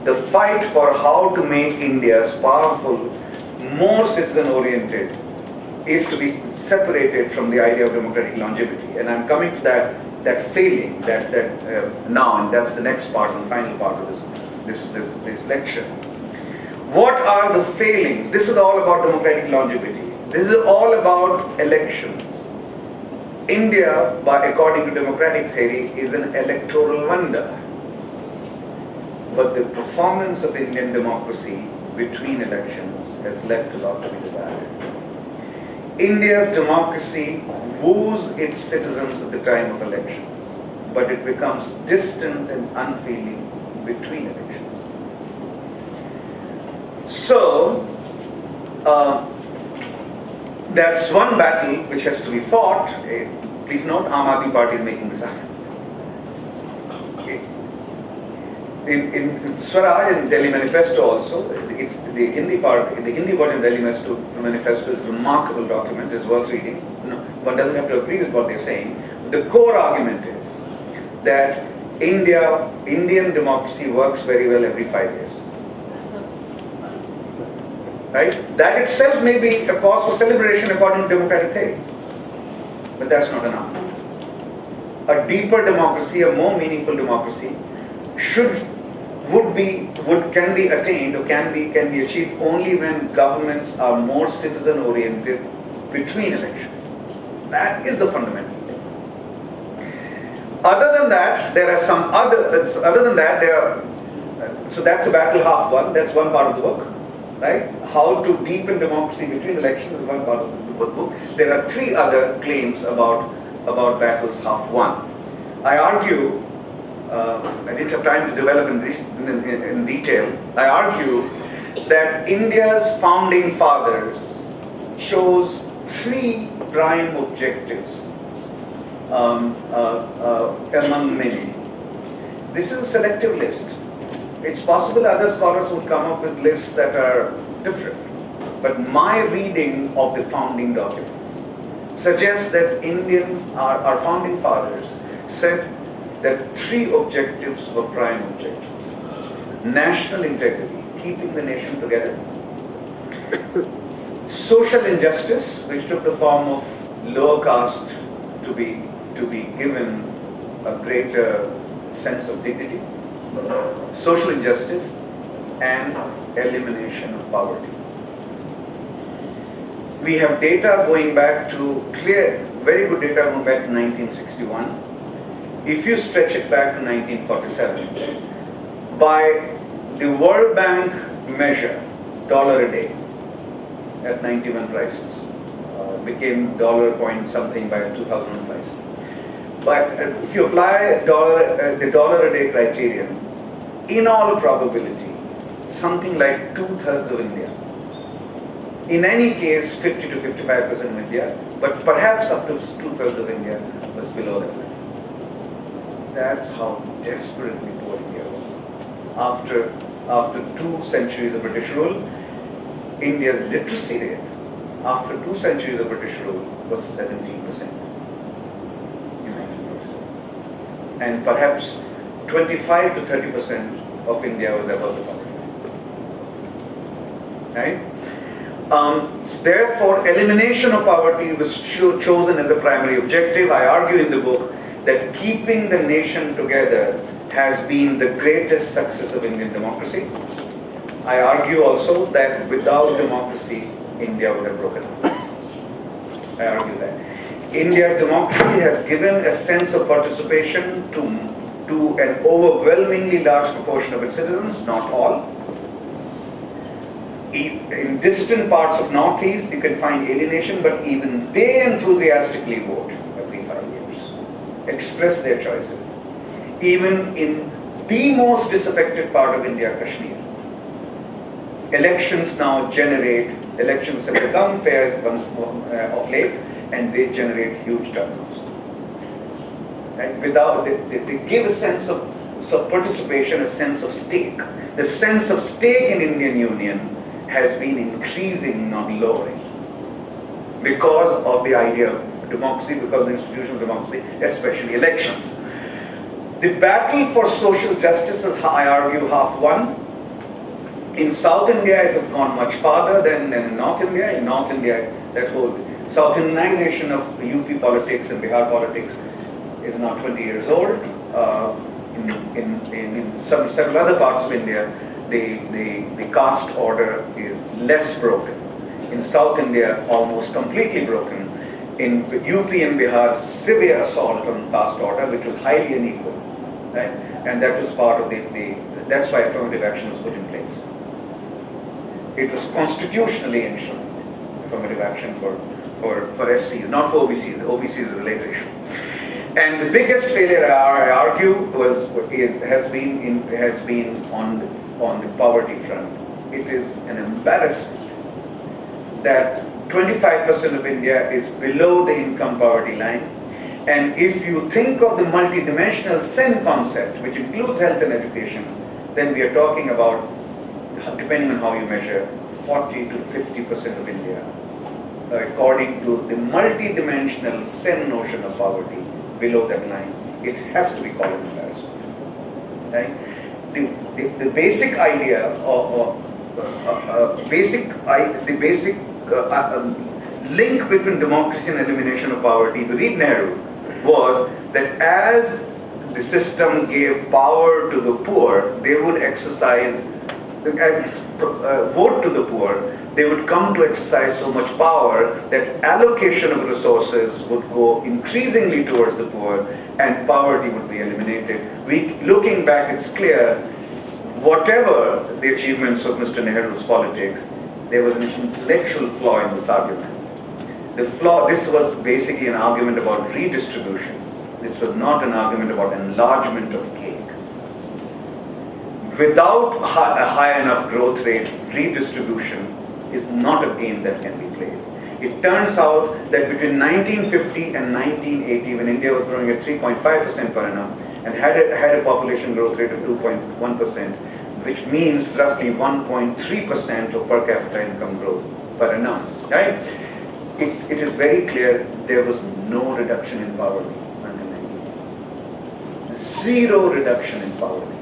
The fight for how to make India powerful, more citizen-oriented, is to be separated from the idea of democratic longevity. And I'm coming to that failing now, and that's the next part and final part of this lecture. What are the failings? This is all about democratic longevity. This is all about elections. India, according to democratic theory, is an electoral wonder. But the performance of Indian democracy between elections has left a lot to be desired. India's democracy woos its citizens at the time of elections, but it becomes distant and unfeeling between elections. So, that's one battle which has to be fought. Please note, Aam Aadmi Party is making this argument. In Swaraj and Delhi Manifesto also, it's the Hindi version of Delhi Manifesto is a remarkable document, is worth reading. No, one doesn't have to agree with what they're saying. The core argument is that Indian democracy works very well every 5 years. Right? That itself may be a cause for celebration according to democratic theory. But that's not enough. A deeper democracy, a more meaningful democracy, can be attained or can be achieved only when governments are more citizen oriented between elections. That is the fundamental thing. Other than that, there are some so that's a battle half won. That's one part of the book, right? How to deepen democracy between elections is one part of the book. There are 3 other claims about battles half won. I argue. I didn't have time to develop in detail. I argue that India's founding fathers chose 3 prime objectives among many. This is a selective list. It's possible other scholars would come up with lists that are different. But my reading of the founding documents suggests that our founding fathers said that 3 objectives were prime objectives. National integrity, keeping the nation together. Social injustice, which took the form of lower caste to be given a greater sense of dignity. Social injustice and elimination of poverty. We have data going back to very good data going back to 1961. If you stretch it back to 1947, by the World Bank measure, $1 a day at 91 prices, became dollar point something by 2000 price. But if you apply the dollar a day criterion, in all probability, something like 2/3 of India, in any case 50 to 55% of India, but perhaps up to 2/3 of India was below that line. That's how desperately poor India was. After 2 centuries of British rule, India's literacy rate, after 2 centuries of British rule, was 17% in 1947. And perhaps 25 to 30% of India was above the poverty line. Right? Therefore, elimination of poverty was chosen as a primary objective. I argue in the book that keeping the nation together has been the greatest success of Indian democracy. I argue also that without democracy, India would have broken up. I argue that. India's democracy has given a sense of participation to an overwhelmingly large proportion of its citizens, not all. In distant parts of Northeast, you can find alienation, but even they enthusiastically vote every 5 years, express their choices. Even in the most disaffected part of India, Kashmir, elections have become fair of late, and they generate huge turnouts. Right? They give a sense of participation, a sense of stake. The sense of stake in Indian Union has been increasing, not lowering, because of the idea of democracy, because of the institution of democracy, especially elections. The battle for social justice is, I argue, half won. In South India, it has gone much farther than in North India. In North India, that whole South Indianization of UP politics and Bihar politics is now 20 years old. In several other parts of India, the caste order is less broken. In South India, almost completely broken. In UP and Bihar, severe assault on caste order, which was highly unequal. Right? And that was part of that's why affirmative action was put in place. It was constitutionally enshrined, affirmative action for SCs, not for OBCs. The OBCs is a later issue. And the biggest failure, I argue, has been on the poverty front. It is an embarrassment that 25% of India is below the income poverty line. And if you think of the multidimensional SEN concept, which includes health and education, then we are talking about, depending on how you measure, 40 to 50% of India, according to the multidimensional SEN notion of poverty, below that line. It has to be called an embarrassment. Right? The basic idea link between democracy and elimination of poverty, to read Nehru, was that as the system gave power to the poor, they would exercise, vote to the poor, they would come to exercise so much power that allocation of resources would go increasingly towards the poor and poverty would be eliminated. Looking back, it's clear, whatever the achievements of Mr. Nehru's politics, there was an intellectual flaw in this argument. This was basically an argument about redistribution. This was not an argument about enlargement of cake. Without a high enough growth rate, redistribution is not a game that can be played. It turns out that between 1950 and 1980, when India was growing at 3.5% per annum and had a population growth rate of 2.1%, which means roughly 1.3% of per capita income growth per annum, right? It is very clear there was no reduction in poverty until 1980. Zero reduction in poverty.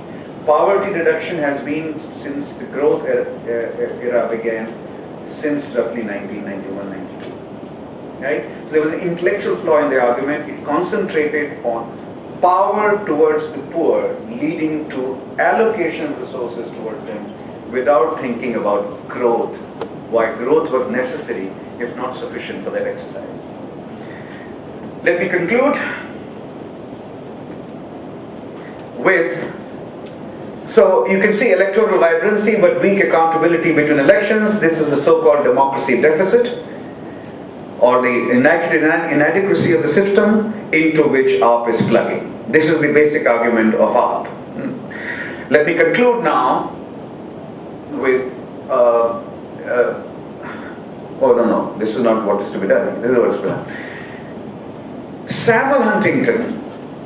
Poverty reduction has been, since the growth era began, since roughly 1991-92. Right? So there was an intellectual flaw in the argument. It concentrated on power towards the poor, leading to allocation of resources towards them, without thinking about growth, why growth was necessary, if not sufficient, for that exercise. Let me conclude with, so you can see electoral vibrancy but weak accountability between elections. This is the so-called democracy deficit, or the inadequacy of the system into which AAP is plugging. This is the basic argument of AAP. Let me conclude now with, this is not what is to be done. This is what is to be done. Samuel Huntington,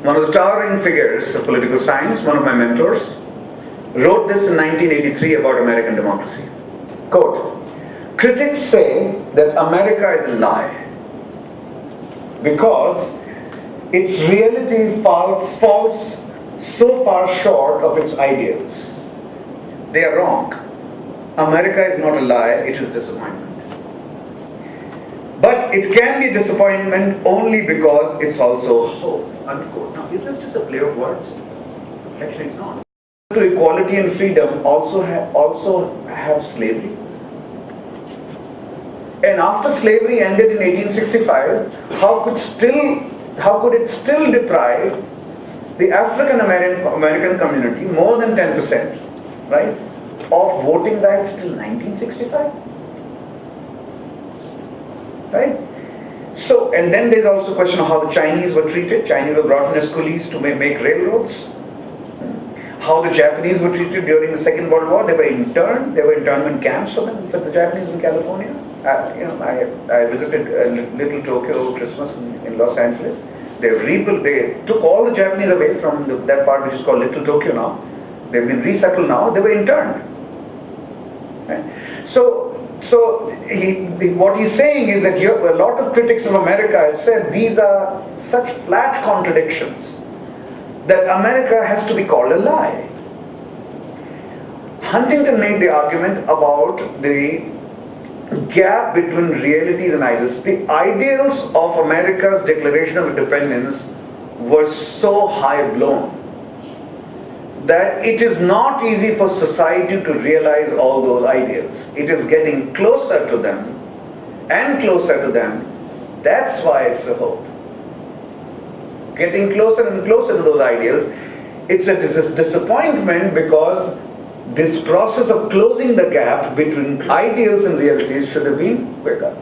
one of the towering figures of political science, one of my mentors, wrote this in 1983 about American democracy. Quote, "Critics say that America is a lie because its reality falls so far short of its ideals. They are wrong. America is not a lie, it is disappointment. But it can be disappointment only because it's also hope." Unquote. Now, is this just a play of words? Actually, it's not. To equality and freedom also have slavery. And after slavery ended in 1865, how could it still deprive the African American community, more than 10%, right, of voting rights till 1965? Right? So, and then there's also a question of how the Chinese were treated. Chinese were brought in as coolies to make railroads. How the Japanese were treated during the Second World War. They were interned. There were internment camps for them, for the Japanese in California. I visited Little Tokyo Christmas in Los Angeles. They took all the Japanese away from that part which is called Little Tokyo now. They've been resettled now. They were interned. Right? So what he's saying is that a lot of critics of America have said these are such flat contradictions that America has to be called a lie. Huntington made the argument about the gap between realities and ideals. The ideals of America's Declaration of Independence were so high blown that it is not easy for society to realize all those ideals. It is getting closer to them and closer to them. That's why it's a hope. Getting closer and closer to those ideals, it's a disappointment because this process of closing the gap between ideals and realities should have been quicker.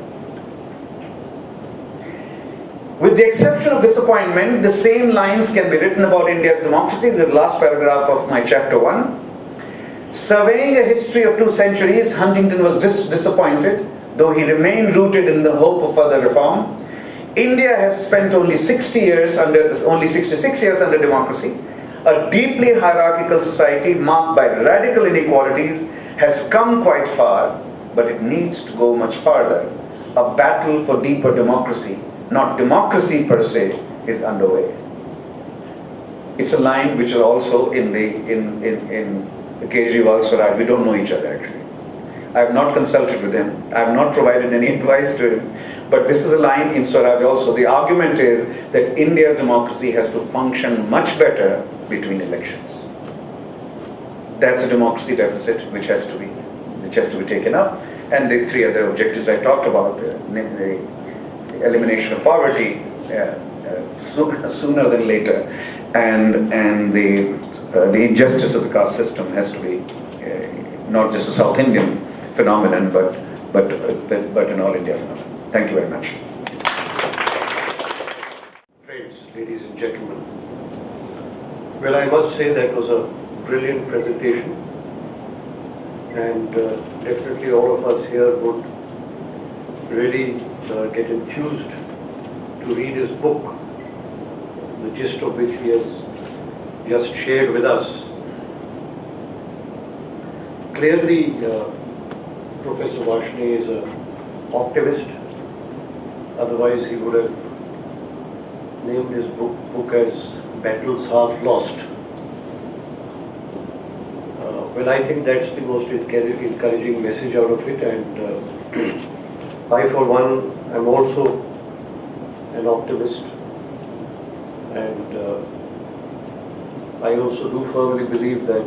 With the exception of disappointment, the same lines can be written about India's democracy in the last paragraph of my chapter 1. Surveying a history of 2 centuries, Huntington was disappointed, though he remained rooted in the hope of further reform. India has spent only 66 years under democracy. A deeply hierarchical society marked by radical inequalities has come quite far, but it needs to go much farther. A battle for deeper democracy, not democracy per se, is underway. It's a line which is also in Kejriwal Swaraj. We don't know each other actually. I have not consulted with him. I have not provided any advice to him. But this is a line in Swaraj also. The argument is that India's democracy has to function much better between elections. That's a democracy deficit which has to be taken up. And the 3 other objectives I talked about, namely the elimination of poverty sooner than later, and the injustice of the caste system has to be not just a South Indian phenomenon, but an all India phenomenon. Thank you very much. Friends, ladies and gentlemen, well, I must say that was a brilliant presentation, and definitely all of us here would really get enthused to read his book, the gist of which he has just shared with us. Clearly, Professor Varshney is an optimist. Otherwise, he would have named his book as Battles Half Lost. Well, I think that's the most encouraging message out of it, and I, for one, am also an optimist, and I also do firmly believe that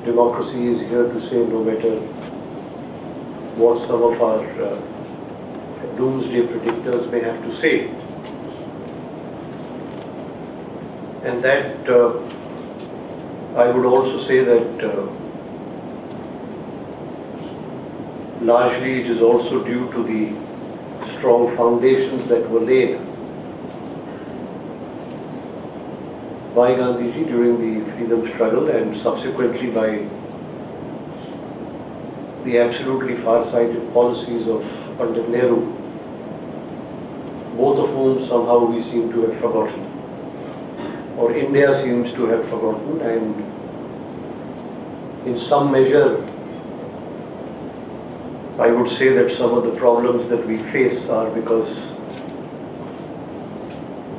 democracy is here to stay, no matter what some of our doomsday predictors may have to say. And that I would also say that largely it is also due to the strong foundations that were laid by Gandhiji during the freedom struggle, and subsequently by the absolutely far-sighted policies of Pandit Nehru, both of whom somehow we seem to have forgotten, or India seems to have forgotten, and in some measure I would say that some of the problems that we face are because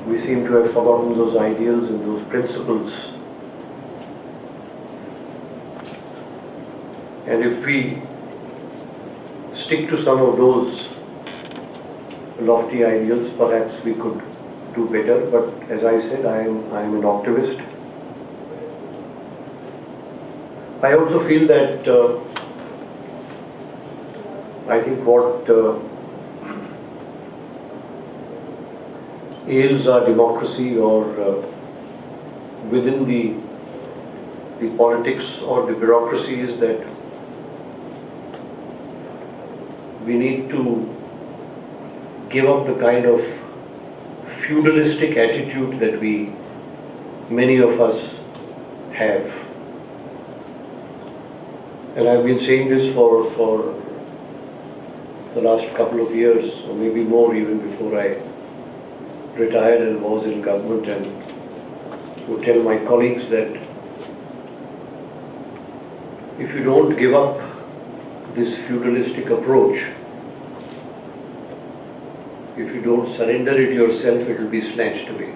we seem to have forgotten those ideals and those principles. And if we stick to some of those lofty ideals, perhaps we could do better. But as I said, I am an optimist, I also feel that I think what ails our democracy or within the politics or the bureaucracy is that we need to give up the kind of feudalistic attitude that many of us have. And I've been saying this for the last couple of years, or maybe more even before I retired and was in government, and would tell my colleagues that if you don't give up this feudalistic approach, if you don't surrender it yourself, it will be snatched away.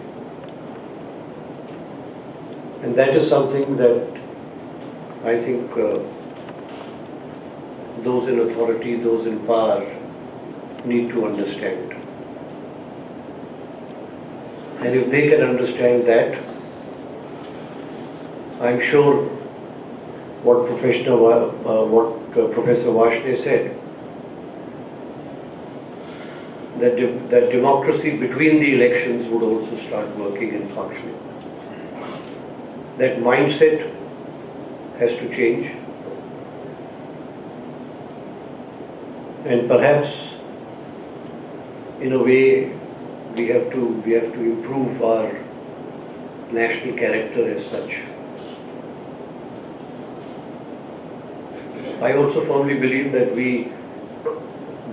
And that is something that I think those in authority, those in power need to understand. And if they can understand that, I'm sure what Professor Varshney said, that democracy between the elections would also start working and functioning. That mindset has to change. And perhaps, in a way, we have to improve our national character as such. I also firmly believe that we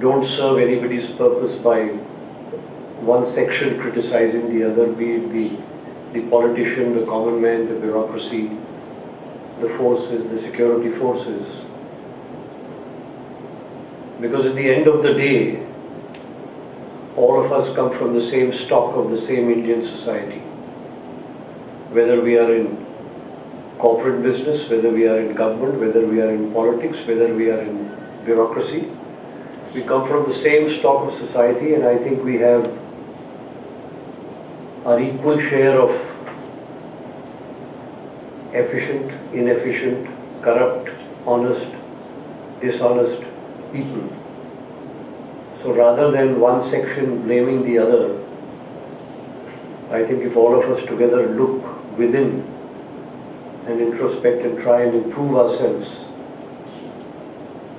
don't serve anybody's purpose by one section criticizing the other, be it the politician, the common man, the bureaucracy, the forces, the security forces. Because at the end of the day, all of us come from the same stock of the same Indian society. Whether we are in corporate business, whether we are in government, whether we are in politics, whether we are in bureaucracy, we come from the same stock of society, and I think we have our equal share of efficient, inefficient, corrupt, honest, dishonest people. So rather than one section blaming the other, I think if all of us together look within and introspect and try and improve ourselves,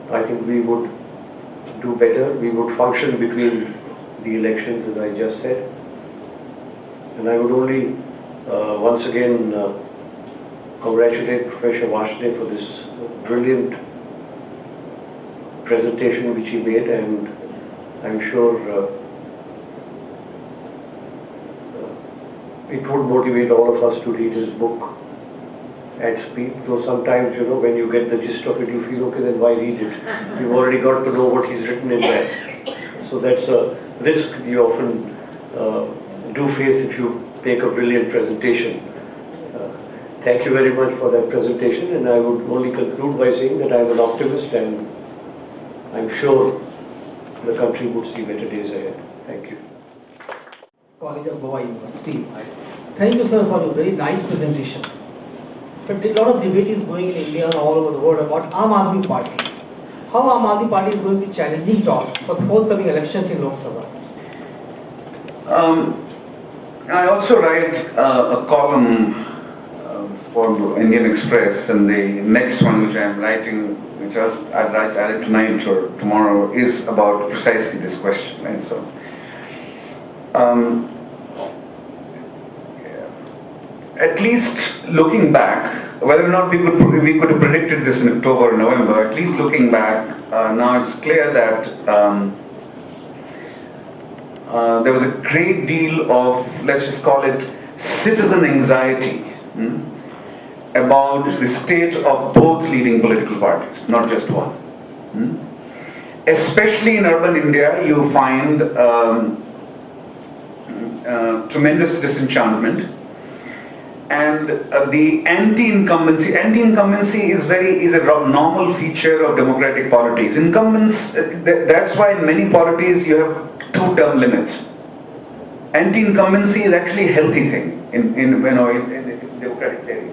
I think we would do better. We would function between the elections, as I just said. And I would only once again congratulate Professor Varshney for this brilliant presentation which he made, and I'm sure it would motivate all of us to read his book at speed. Though sometimes, when you get the gist of it, you feel, okay, then why read it? You've already got to know what he's written in that. So that's a risk you often do face if you make a brilliant presentation. Thank you very much for that presentation, and I would only conclude by saying that I'm an optimist, and I'm sure the country would see better days ahead. Thank you. College of Goa University. Thank you, sir, for a very nice presentation. But a lot of debate is going in India and all over the world about Aam Aadmi Party. How Aam Aadmi Party is going to be challenging talk for the forthcoming elections in Lok Sabha? I also write a column for Indian Express, and the next one which I am writing, which I'll write either tonight or tomorrow, is about precisely this question. Right? So, at least looking back, whether or not we could have predicted this in October or November, at least looking back, now it's clear that there was a great deal of, let's just call it, citizen anxiety about the state of both leading political parties, not just one. Especially in urban India, you find tremendous disenchantment, and the anti-incumbency is a normal feature of democratic polities. Incumbents, that's why in many polities you have 2-term limits. Anti-incumbency is actually a healthy thing in democratic theory.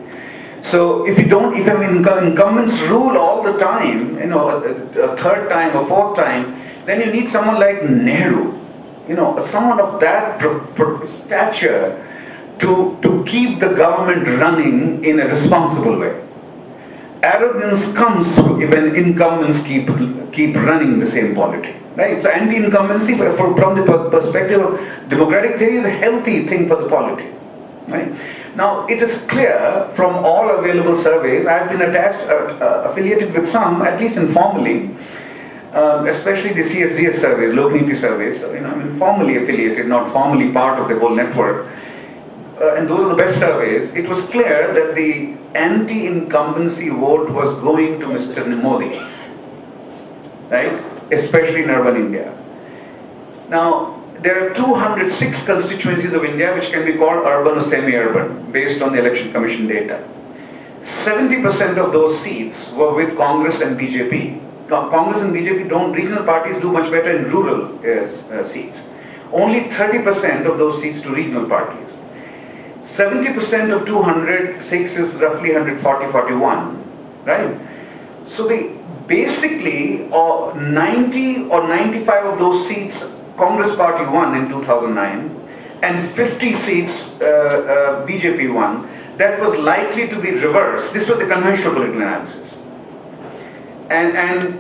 So if incumbents rule all the time, a third time, a fourth time, then you need someone like Nehru, someone of that stature to keep the government running in a responsible way. Arrogance comes when incumbents keep running the same polity, right? So anti-incumbency, from the perspective of democratic theory, is a healthy thing for the polity, right? Now, it is clear from all available surveys, I have been affiliated with some, at least informally, especially the CSDS surveys, Lokniti surveys, I'm informally affiliated, not formally part of the whole network. And those are the best surveys. It was clear that the anti-incumbency vote was going to Mr. Modi, right? Especially in urban India. Now, there are 206 constituencies of India which can be called urban or semi-urban based on the Election Commission data. 70% of those seats were with Congress and BJP. Congress and BJP regional parties do much better in rural seats. Only 30% of those seats to regional parties. 70% of 206 is roughly 140-41, right? So basically 90 or 95 of those seats Congress party won in 2009 and 50 seats BJP won. That was likely to be reversed. This was the conventional political analysis. And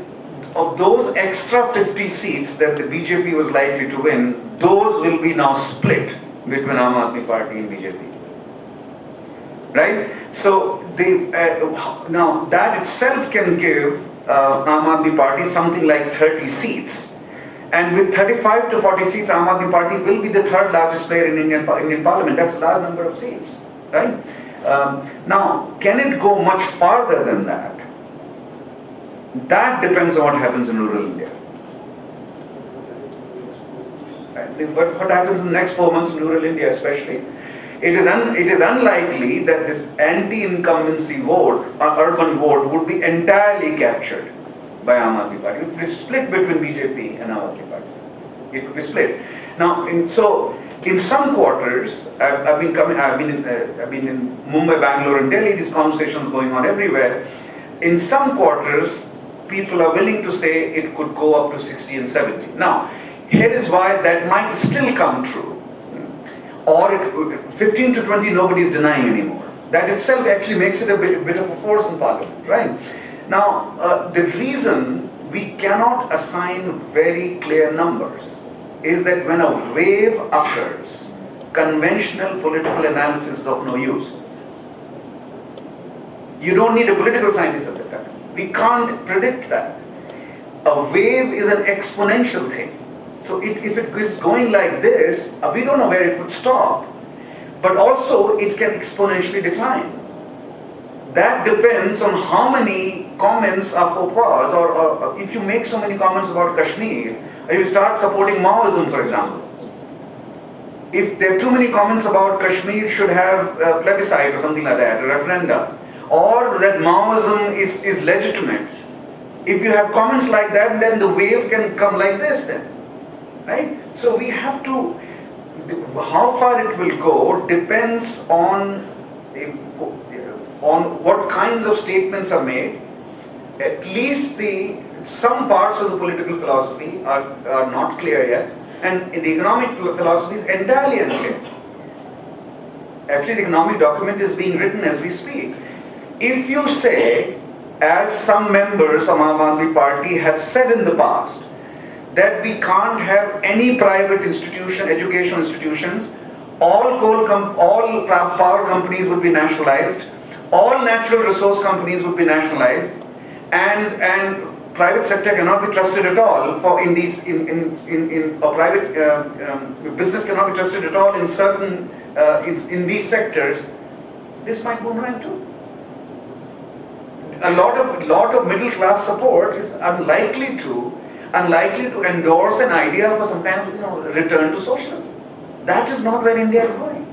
of those extra 50 seats that the BJP was likely to win, those will be now split between Aam Aadmi Party and BJP. Right? So now that itself can give Aam Aadmi Party something like 30 seats. And with 35 to 40 seats, Aam Aadmi Party will be the third largest player in Indian Parliament. That's a large number of seats. Right? Now, can it go much farther than that? That depends on what happens in rural India. Right? What happens in the next 4 months in rural India especially? It is unlikely that this anti-incumbency vote, or urban vote, would be entirely captured by Aam Aadmi Party. It would be split between BJP and Aam Aadmi Party. It would be split. Now, in some quarters, I've been in Mumbai, Bangalore, and Delhi. These conversations going on everywhere. In some quarters, people are willing to say it could go up to 60 and 70. Now, here is why that might still come true. Or 15 to 20, nobody is denying anymore. That itself actually makes it a bit of a force in Parliament, right? Now, the reason we cannot assign very clear numbers is that when a wave occurs, conventional political analysis is of no use. You don't need a political scientist at that time. We can't predict that. A wave is an exponential thing. So if it is going like this, we don't know where it would stop. But also, it can exponentially decline. That depends on how many comments are faux pas, or if you make so many comments about Kashmir, or you start supporting Maoism, for example. If there are too many comments about Kashmir should have a plebiscite or something like that, a referendum, or that Maoism is legitimate. If you have comments like that, then the wave can come like this then. Right? So we have to, how far it will go depends on what kinds of statements are made. At least some parts of the political philosophy are not clear yet, and the economic philosophy is entirely unclear. Actually, the economic document is being written as we speak. If you say, as some members of Aam Aadmi Party have said in the past, that we can't have any private institution, educational institutions, all power companies would be nationalized, all natural resource companies would be nationalized, and private sector cannot be trusted at all private business cannot be trusted at all in certain in these sectors. This might boomerang too. A lot of middle class support is unlikely to endorse an idea for some kind of return to socialism. That is not where India is going.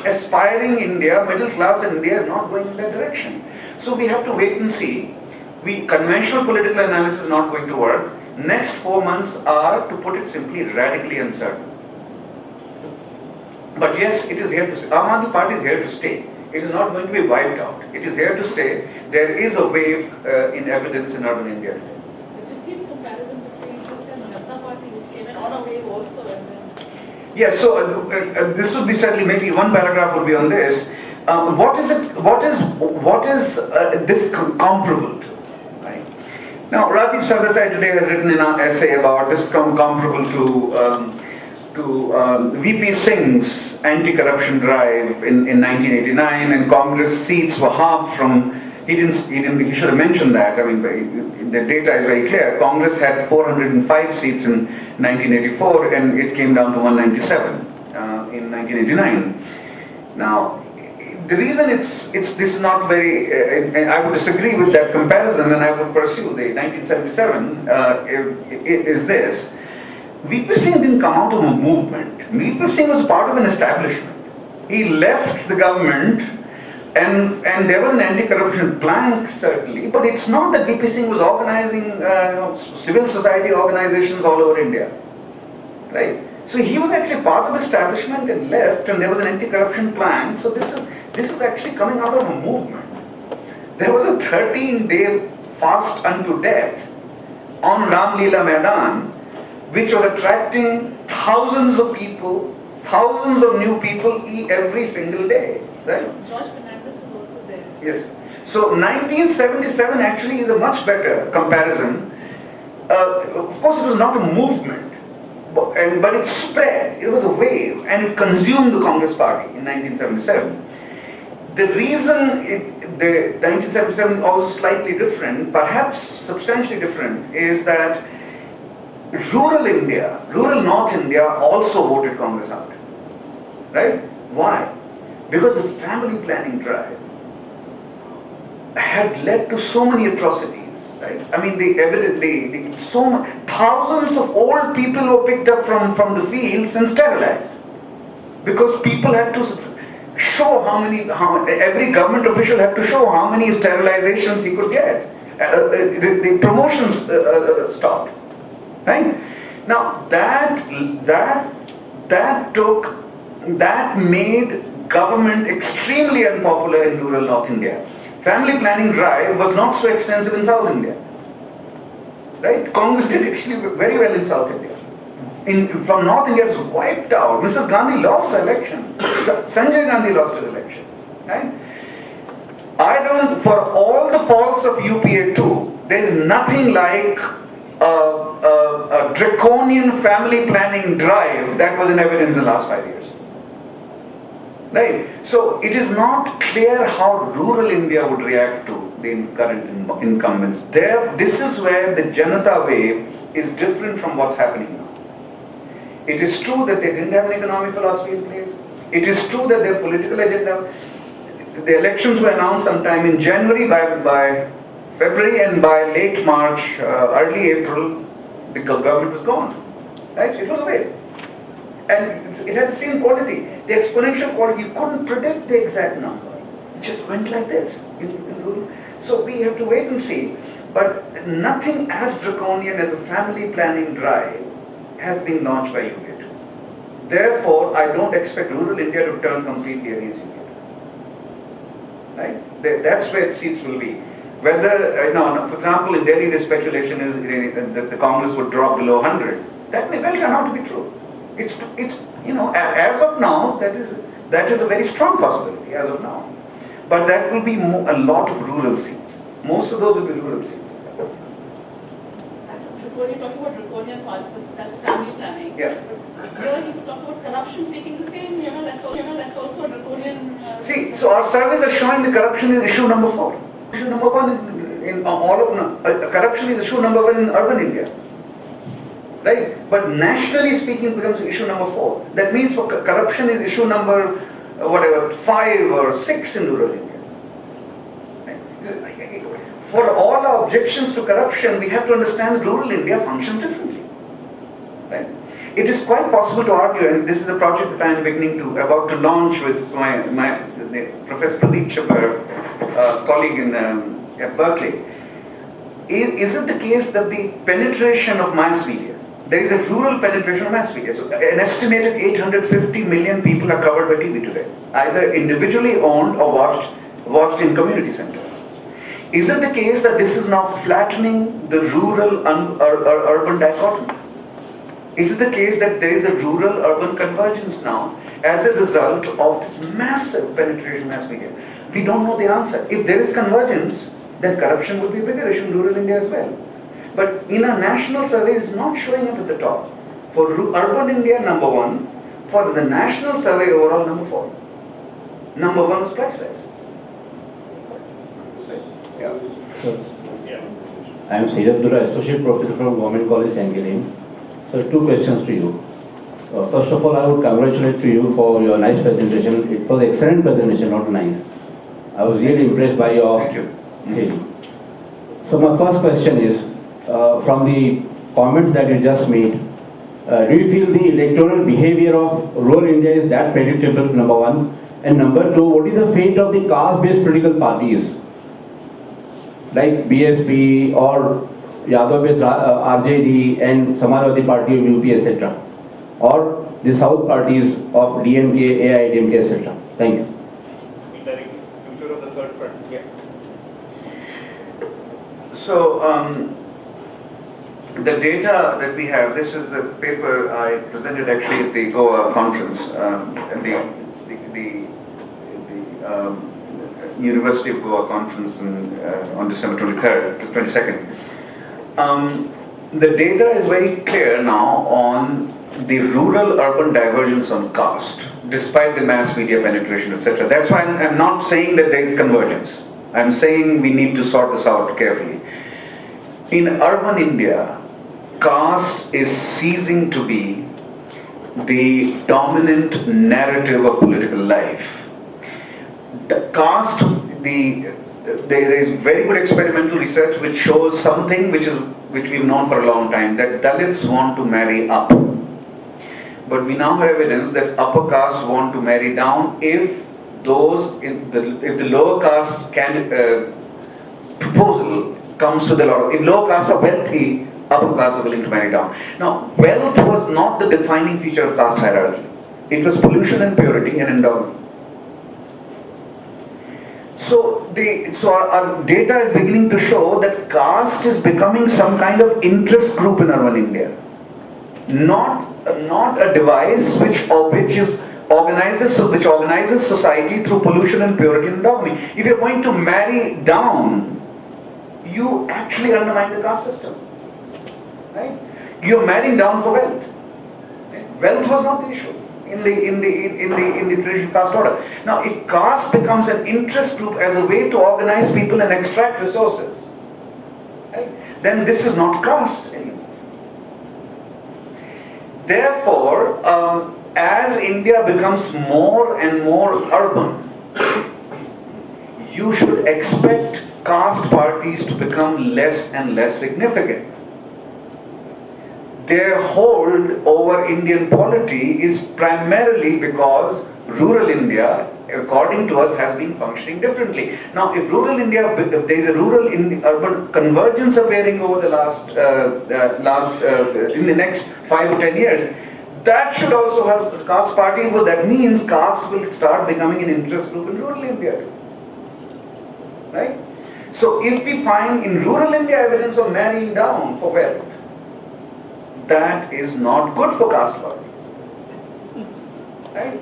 Aspiring India, middle class India is not going in that direction. So we have to wait and see. Conventional political analysis is not going to work. Next 4 months are, to put it simply, radically uncertain. But yes, it is here to stay. Aam Aadmi Party is here to stay. It is not going to be wiped out. It is here to stay. There is a wave in evidence in urban India today. But you see the comparison between this and Janata Party, which came in on a wave also, and then. Yes, so this would be certainly, maybe one paragraph would be on this. What is this comparable to? Right? Now, Rajiv Sardesai today has written in an essay about this comparable to VP Singh's anti-corruption drive in 1989, and Congress seats were halved from. He should have mentioned that. I mean, the data is very clear. Congress had 405 seats in 1984, and it came down to 197 in 1989. Now, the reason this is not very, and I would disagree with that comparison, and I would pursue the 1977 is this. VP Singh didn't come out of a movement. VP Singh was part of an establishment. He left the government, and there was an anti-corruption plank, certainly, but it's not that VP Singh was organizing civil society organizations all over India, right? So he was actually part of the establishment and left, and there was an anti-corruption plank. So this is actually coming out of a movement. There was a 13-day fast unto death on Ram Leela Maidan, which was attracting thousands of people, thousands of new people every single day, right? George Fernandez was also there. Yes. So 1977 actually is a much better comparison. Of course, it was not a movement, but it spread. It was a wave, and it consumed the Congress Party in 1977. The reason the 1977 is also slightly different, perhaps substantially different, is that rural India, rural North India also voted Congress out. Right? Why? Because the family planning drive had led to so many atrocities. Right? I mean, thousands of old people were picked up from the fields and sterilized. Because people had to show every government official had to show how many sterilizations he could get. The promotions stopped. Right? Now that made government extremely unpopular in rural North India. Family planning drive was not so extensive in South India. Right? Congress did actually very well in South India. From North India it was wiped out. Mrs. Gandhi lost the election. Sanjay Gandhi lost his election. Right? For all the faults of UPA 2, there is nothing like a draconian family planning drive that was in evidence in the last 5 years. Right? So it is not clear how rural India would react to the current incumbents. This is where the Janata wave is different from what's happening now. It is true that they didn't have an economic philosophy in place. It is true that their political agenda, the elections were announced sometime in January, by February, and by late March, early April, the government was gone. Right? It was away. And it had the same quality, the exponential quality. You couldn't predict the exact number. It just went like this. So we have to wait and see. But nothing as draconian as a family planning drive has been launched by UPA. Therefore, I don't expect rural India to turn completely against UPA. Right? That's where the seats will be. Whether, for example, in Delhi, the speculation is that the Congress would drop below 100. That may well turn out to be true. It's as of now, that is a very strong possibility as of now. But that will be a lot of rural seats. Most of those will be rural seats. Before you talk about draconian policies, that's family planning. Yeah. But here you talk about corruption taking the same, that's also a draconian. See, so our surveys are showing the corruption is issue number 4. Issue number 1 in all of corruption is issue number 1 in urban India. Right? But nationally speaking, it becomes issue number 4. That means for corruption is issue number 5 or 6 in rural India. Right? For all our objections to corruption, we have to understand that rural India functions differently. Right? It is quite possible to argue, and this is a project that I am about to launch with my Professor Pradeep Chapar, colleague at Berkeley. Is it the case that the penetration of mass media, there is a rural penetration of mass media. So an estimated 850 million people are covered by TV today, either individually owned or watched watched in community centers. Is it the case that this is now flattening the rural urban dichotomy? Is it the case that there is a rural-urban convergence now as a result of this massive penetration mass media? We don't know the answer. If there is convergence, then corruption would be a bigger issue in rural India as well. But in a national survey, it's not showing up at the top. For urban India, number 1. For the national survey, overall, number 4. Number 1 is price rise. Yeah. I am Sejabdura, Associate Professor from Government College, Sangalim. So 2 questions to you. First of all, I would congratulate to you for your nice presentation. It was excellent presentation, not nice. I was really impressed by your Thank you. theory. So my first question is, from the comments that you just made, do you feel the electoral behavior of rural India is that predictable, number 1? And number 2, what is the fate of the caste-based political parties like BSP or Yadav-based RJD and Samajwadi Party of UP, etc., or the South parties of DMK, AIDMK, etc.? Thank you. Future of the third front. Yeah. So, the data that we have, this is the paper I presented actually at the Goa conference, and the University of Goa conference on December 23rd to 22nd. The data is very clear now on the rural-urban divergence on caste, despite the mass media penetration, etc. That's why I'm not saying that there is convergence. I'm saying we need to sort this out carefully. In urban India, caste is ceasing to be the dominant narrative of political life. The caste, there is very good experimental research which shows something which we've known for a long time, that Dalits want to marry up. But we now have evidence that upper castes want to marry down if the lower caste proposal comes with a lot of, if lower castes are wealthy, upper castes are willing to marry down. Now, wealth was not the defining feature of caste hierarchy. It was pollution and purity and endowment. So our data is beginning to show that caste is becoming some kind of interest group in urban India. Not a device which organizes society through pollution and purity and endowment. If you're going to marry down, you actually undermine the caste system. Right? You're marrying down for wealth. Right? Wealth was not the issue in the traditional caste order. Now, if caste becomes an interest group as a way to organize people and extract resources, right, then this is not caste anymore. Therefore, as India becomes more and more urban, you should expect caste parties to become less and less significant. Their hold over Indian polity is primarily because rural India, according to us, has been functioning differently. Now, if there is a rural-urban convergence appearing over the in the next 5 or 10 years, that should also help caste party, because that means caste will start becoming an interest group in rural India too. Right? So, if we find in rural India evidence of marrying down for wealth, that is not good for caste party. Right?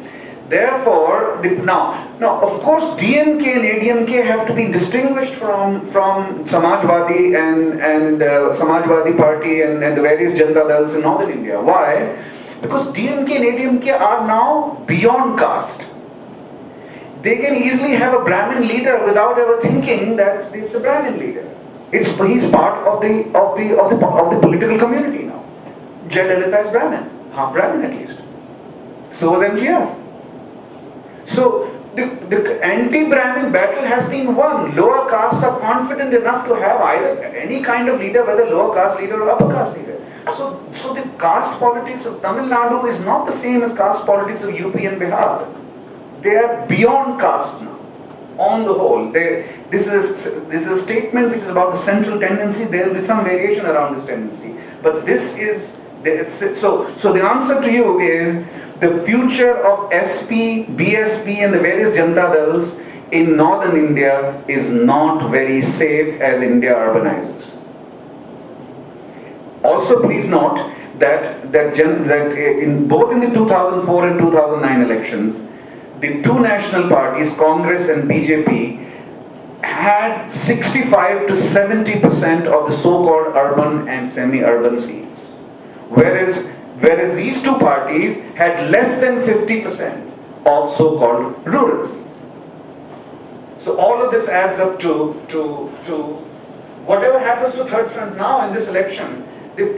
Therefore, now of course DMK and ADMK have to be distinguished from Samajwadi and Samajwadi Party and the various Janata Dals in Northern India. Why? Because DMK and ADMK are now beyond caste. They can easily have a Brahmin leader without ever thinking that it's a Brahmin leader. He's part of the political community now. Jayalalitha is Brahmin, half Brahmin at least. So was MGR. So the anti-Brahmin battle has been won. Lower castes are confident enough to have either any kind of leader, whether lower caste leader or upper caste leader. So the caste politics of Tamil Nadu is not the same as caste politics of UP and Bihar. They are beyond caste now. On the whole, this is a statement which is about the central tendency. There will be some variation around this tendency, but this is so the answer to you is the future of SP, BSP and the various Janata Dals in northern India is not very safe as India urbanizes. Also, please note that both in the 2004 and 2009 elections, the two national parties, Congress and BJP, had 65 to 70% of the so-called urban and semi-urban seats, whereas these two parties had less than 50% of so-called rural seats. So all of this adds up to whatever happens to Third Front now in this election. The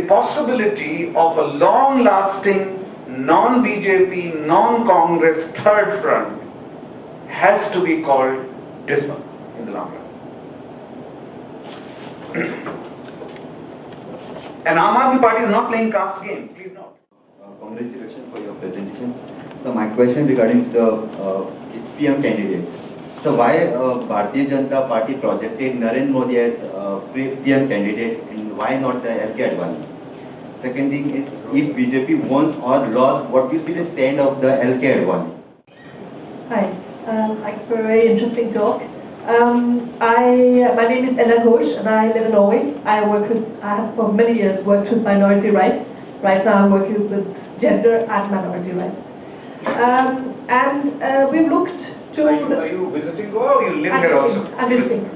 possibility of a long-lasting, non-BJP, non-Congress Third Front has to be called dismal in the long run. And Aam Aadmi Party is not playing caste game, please note. Congratulations for your presentation. So my question regarding the PM candidates. So why Bharatiya Janata Party projected Narendra Modi as PM candidates and why not the LK Advani? Second thing is, if BJP wins or lost, what will be the stand of the LK Advani? Hi, thanks for a very interesting talk. My name is Ella Ghosh and I live in Norway. I have for many years worked with minority rights. Right now I'm working with gender and minority rights. We've looked to... Are you visiting Goa or you live here also? I'm visiting.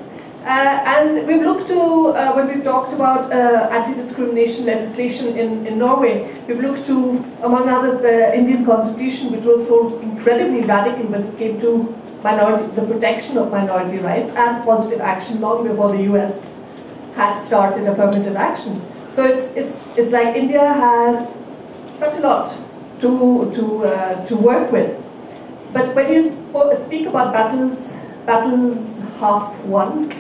And we've looked to, when we've talked about anti-discrimination legislation in Norway, we've looked to, among others, the Indian Constitution, which was so incredibly radical when it came to the protection of minority rights and positive action long before the US had started affirmative action. So it's like India has such a lot to work with. But when you speak about battles half won,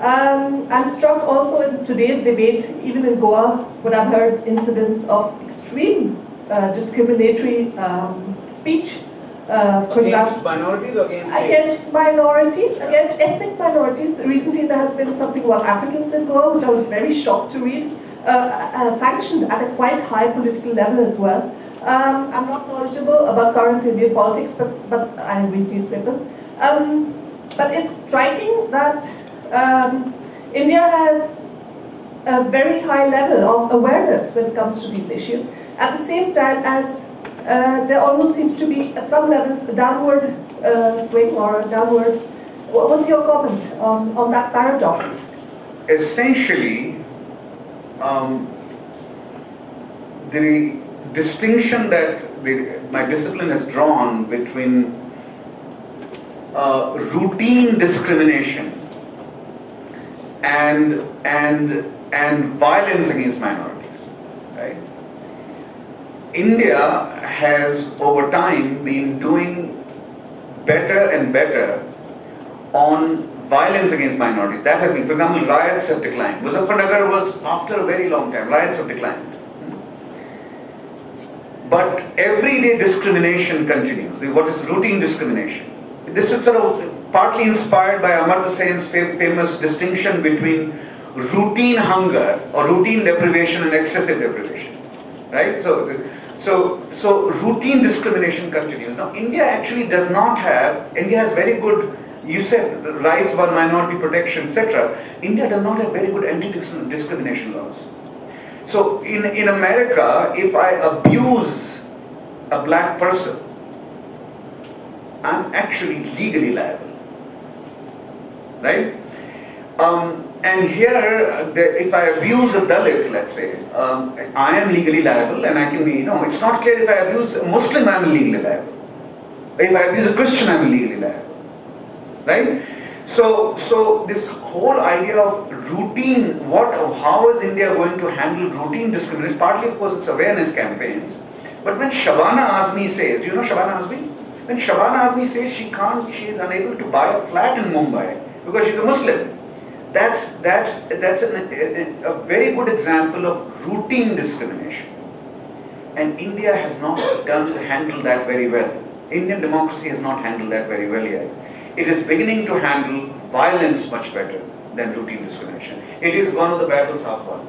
I'm struck also in today's debate, even in Goa, when I've heard incidents of extreme discriminatory speech. For Against example, minorities or against states? against minorities, against ethnic minorities. Recently there has been something about Africans in Goa, which I was very shocked to read, sanctioned at a quite high political level as well. I'm not knowledgeable about current Indian politics, but I read newspapers. But it's striking that India has a very high level of awareness when it comes to these issues. At the same time as there almost seems to be, at some levels, a downward swing or a downward... What's your comment on that paradox? Essentially, the distinction that my discipline has drawn between routine discrimination and violence against minorities, right? India has over time been doing better and better on violence against minorities. That has been, for example, riots have declined. Muzaffarnagar was after a very long time, riots have declined. But everyday discrimination continues. What is routine discrimination? This is sort of partly inspired by Amartya Sen's famous distinction between routine hunger or routine deprivation and excessive deprivation, right? So routine discrimination continues. Now, India actually does not have, India has very good, you said rights about minority protection, etc. India does not have very good anti-discrimination laws. So in America, if I abuse a black person, I'm actually legally liable, right? And here, if I abuse a Dalit, let's say, I am legally liable, and I can be, it's not clear if I abuse a Muslim, I'm legally liable. If I abuse a Christian, I'm legally liable, right? So this whole idea of routine, how is India going to handle routine discrimination? Partly, of course, it's awareness campaigns. But when Shabana Azmi says, do you know Shabana Azmi? When Shabana Azmi says she is unable to buy a flat in Mumbai because she's a Muslim, that's a very good example of routine discrimination. And India has not handled that very well. Indian democracy has not handled that very well yet. It is beginning to handle violence much better than routine discrimination. It is one of the battles half won.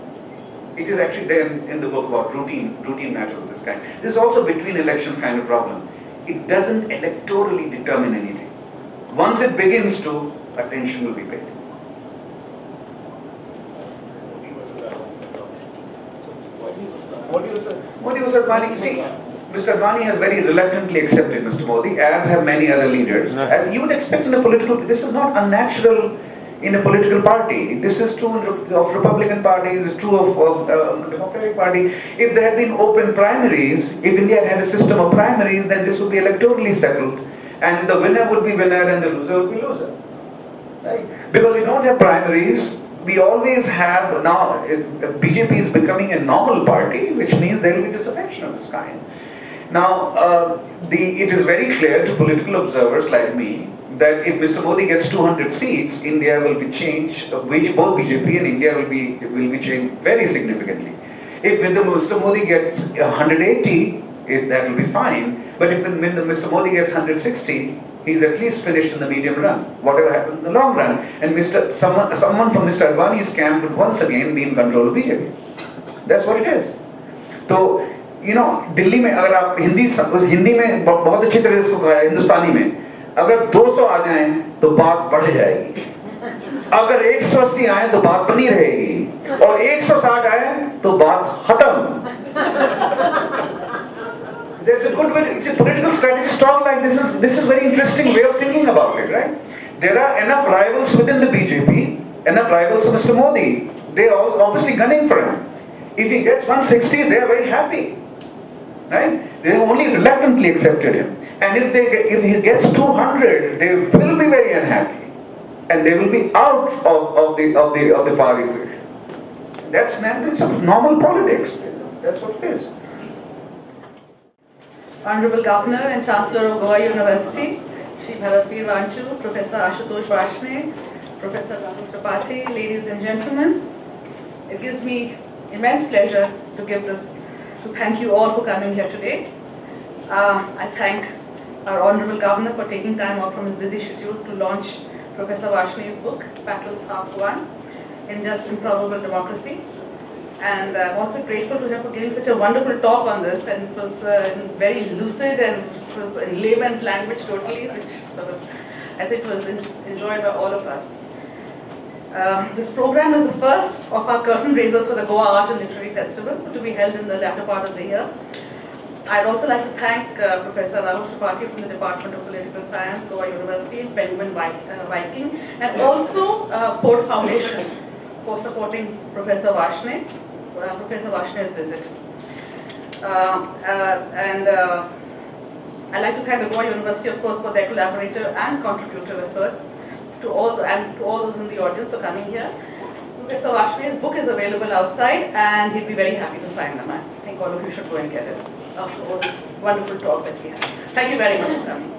It is actually there in the book about routine matters of this kind. This is also between elections kind of problem. it doesn't electorally determine anything. Once it begins to, attention will be paid. What do you say, Advani? You see, Mr. Advani has very reluctantly accepted Mr. Modi, as have many other leaders. And you would expect in a political, this is not unnatural in a political party. This is true of Republican parties, it's true of Democratic Party. If there had been open primaries, if India had a system of primaries, then this would be electorally settled. And the winner would be winner and the loser would be loser. Right? Because we don't have primaries, we always have, now BJP is becoming a normal party, which means there will be disaffection of this kind. Now, it is very clear to political observers like me that if Mr. Modi gets 200 seats, India will be changed, both BJP and India will be changed very significantly. If Mr. Modi gets 180, that will be fine. But if Mr. Modi gets 160, he's at least finished in the medium run, whatever happens in the long run. And someone from Mr. Advani's camp would once again be in control of BJP. That's what it is. So, you know, Delhi में अगर आप हिंदी में बहुत अच्छी तरह से कहा है, हिंदुस्तानी में अगर 200 आ जाएं तो बात बढ़ जाएगी, अगर 180 आए तो बात बनी रहेगी, और 160 आए तो बात खत्म. There's a good way. See, political strategists talk like this. This is very interesting way of thinking about it, right? There are enough rivals within the BJP, enough rivals for Mr. Modi. They are obviously gunning for him. If he gets 160, they are very happy, right? They have only reluctantly accepted him. And if he gets 200, they will be very unhappy, and they will be out of the party. That's normal politics. That's what it is. Honorable Governor and Chancellor of Goa University, Shri Bharatveer Vanchu, Professor Ashutosh Varshney, Professor Rahul Tripathi, ladies and gentlemen, it gives me immense pleasure to thank you all for coming here today. I thank our Honorable Governor for taking time out from his busy schedule to launch Professor Varshney's book, Battles Half Won, in just Improbable Democracy. And I'm also grateful to him for giving such a wonderful talk on this, and it was very lucid and it was in layman's language totally, which I think was enjoyed by all of us. This program is the first of our curtain raisers for the Goa Art and Literary Festival, to be held in the latter part of the year. I'd also like to thank Professor Rahul Tripathi from the Department of Political Science, Goa University, Penguin Viking, and also Ford Foundation for supporting Professor Varshney's visit. I'd like to thank the Goa University, of course, for their collaborator and contributor efforts, to all those in the audience for coming here. Professor Varshney's book is available outside, and he'd be very happy to sign them. I think all of you should go and get it after all this wonderful talk that we had. Thank you very much for coming.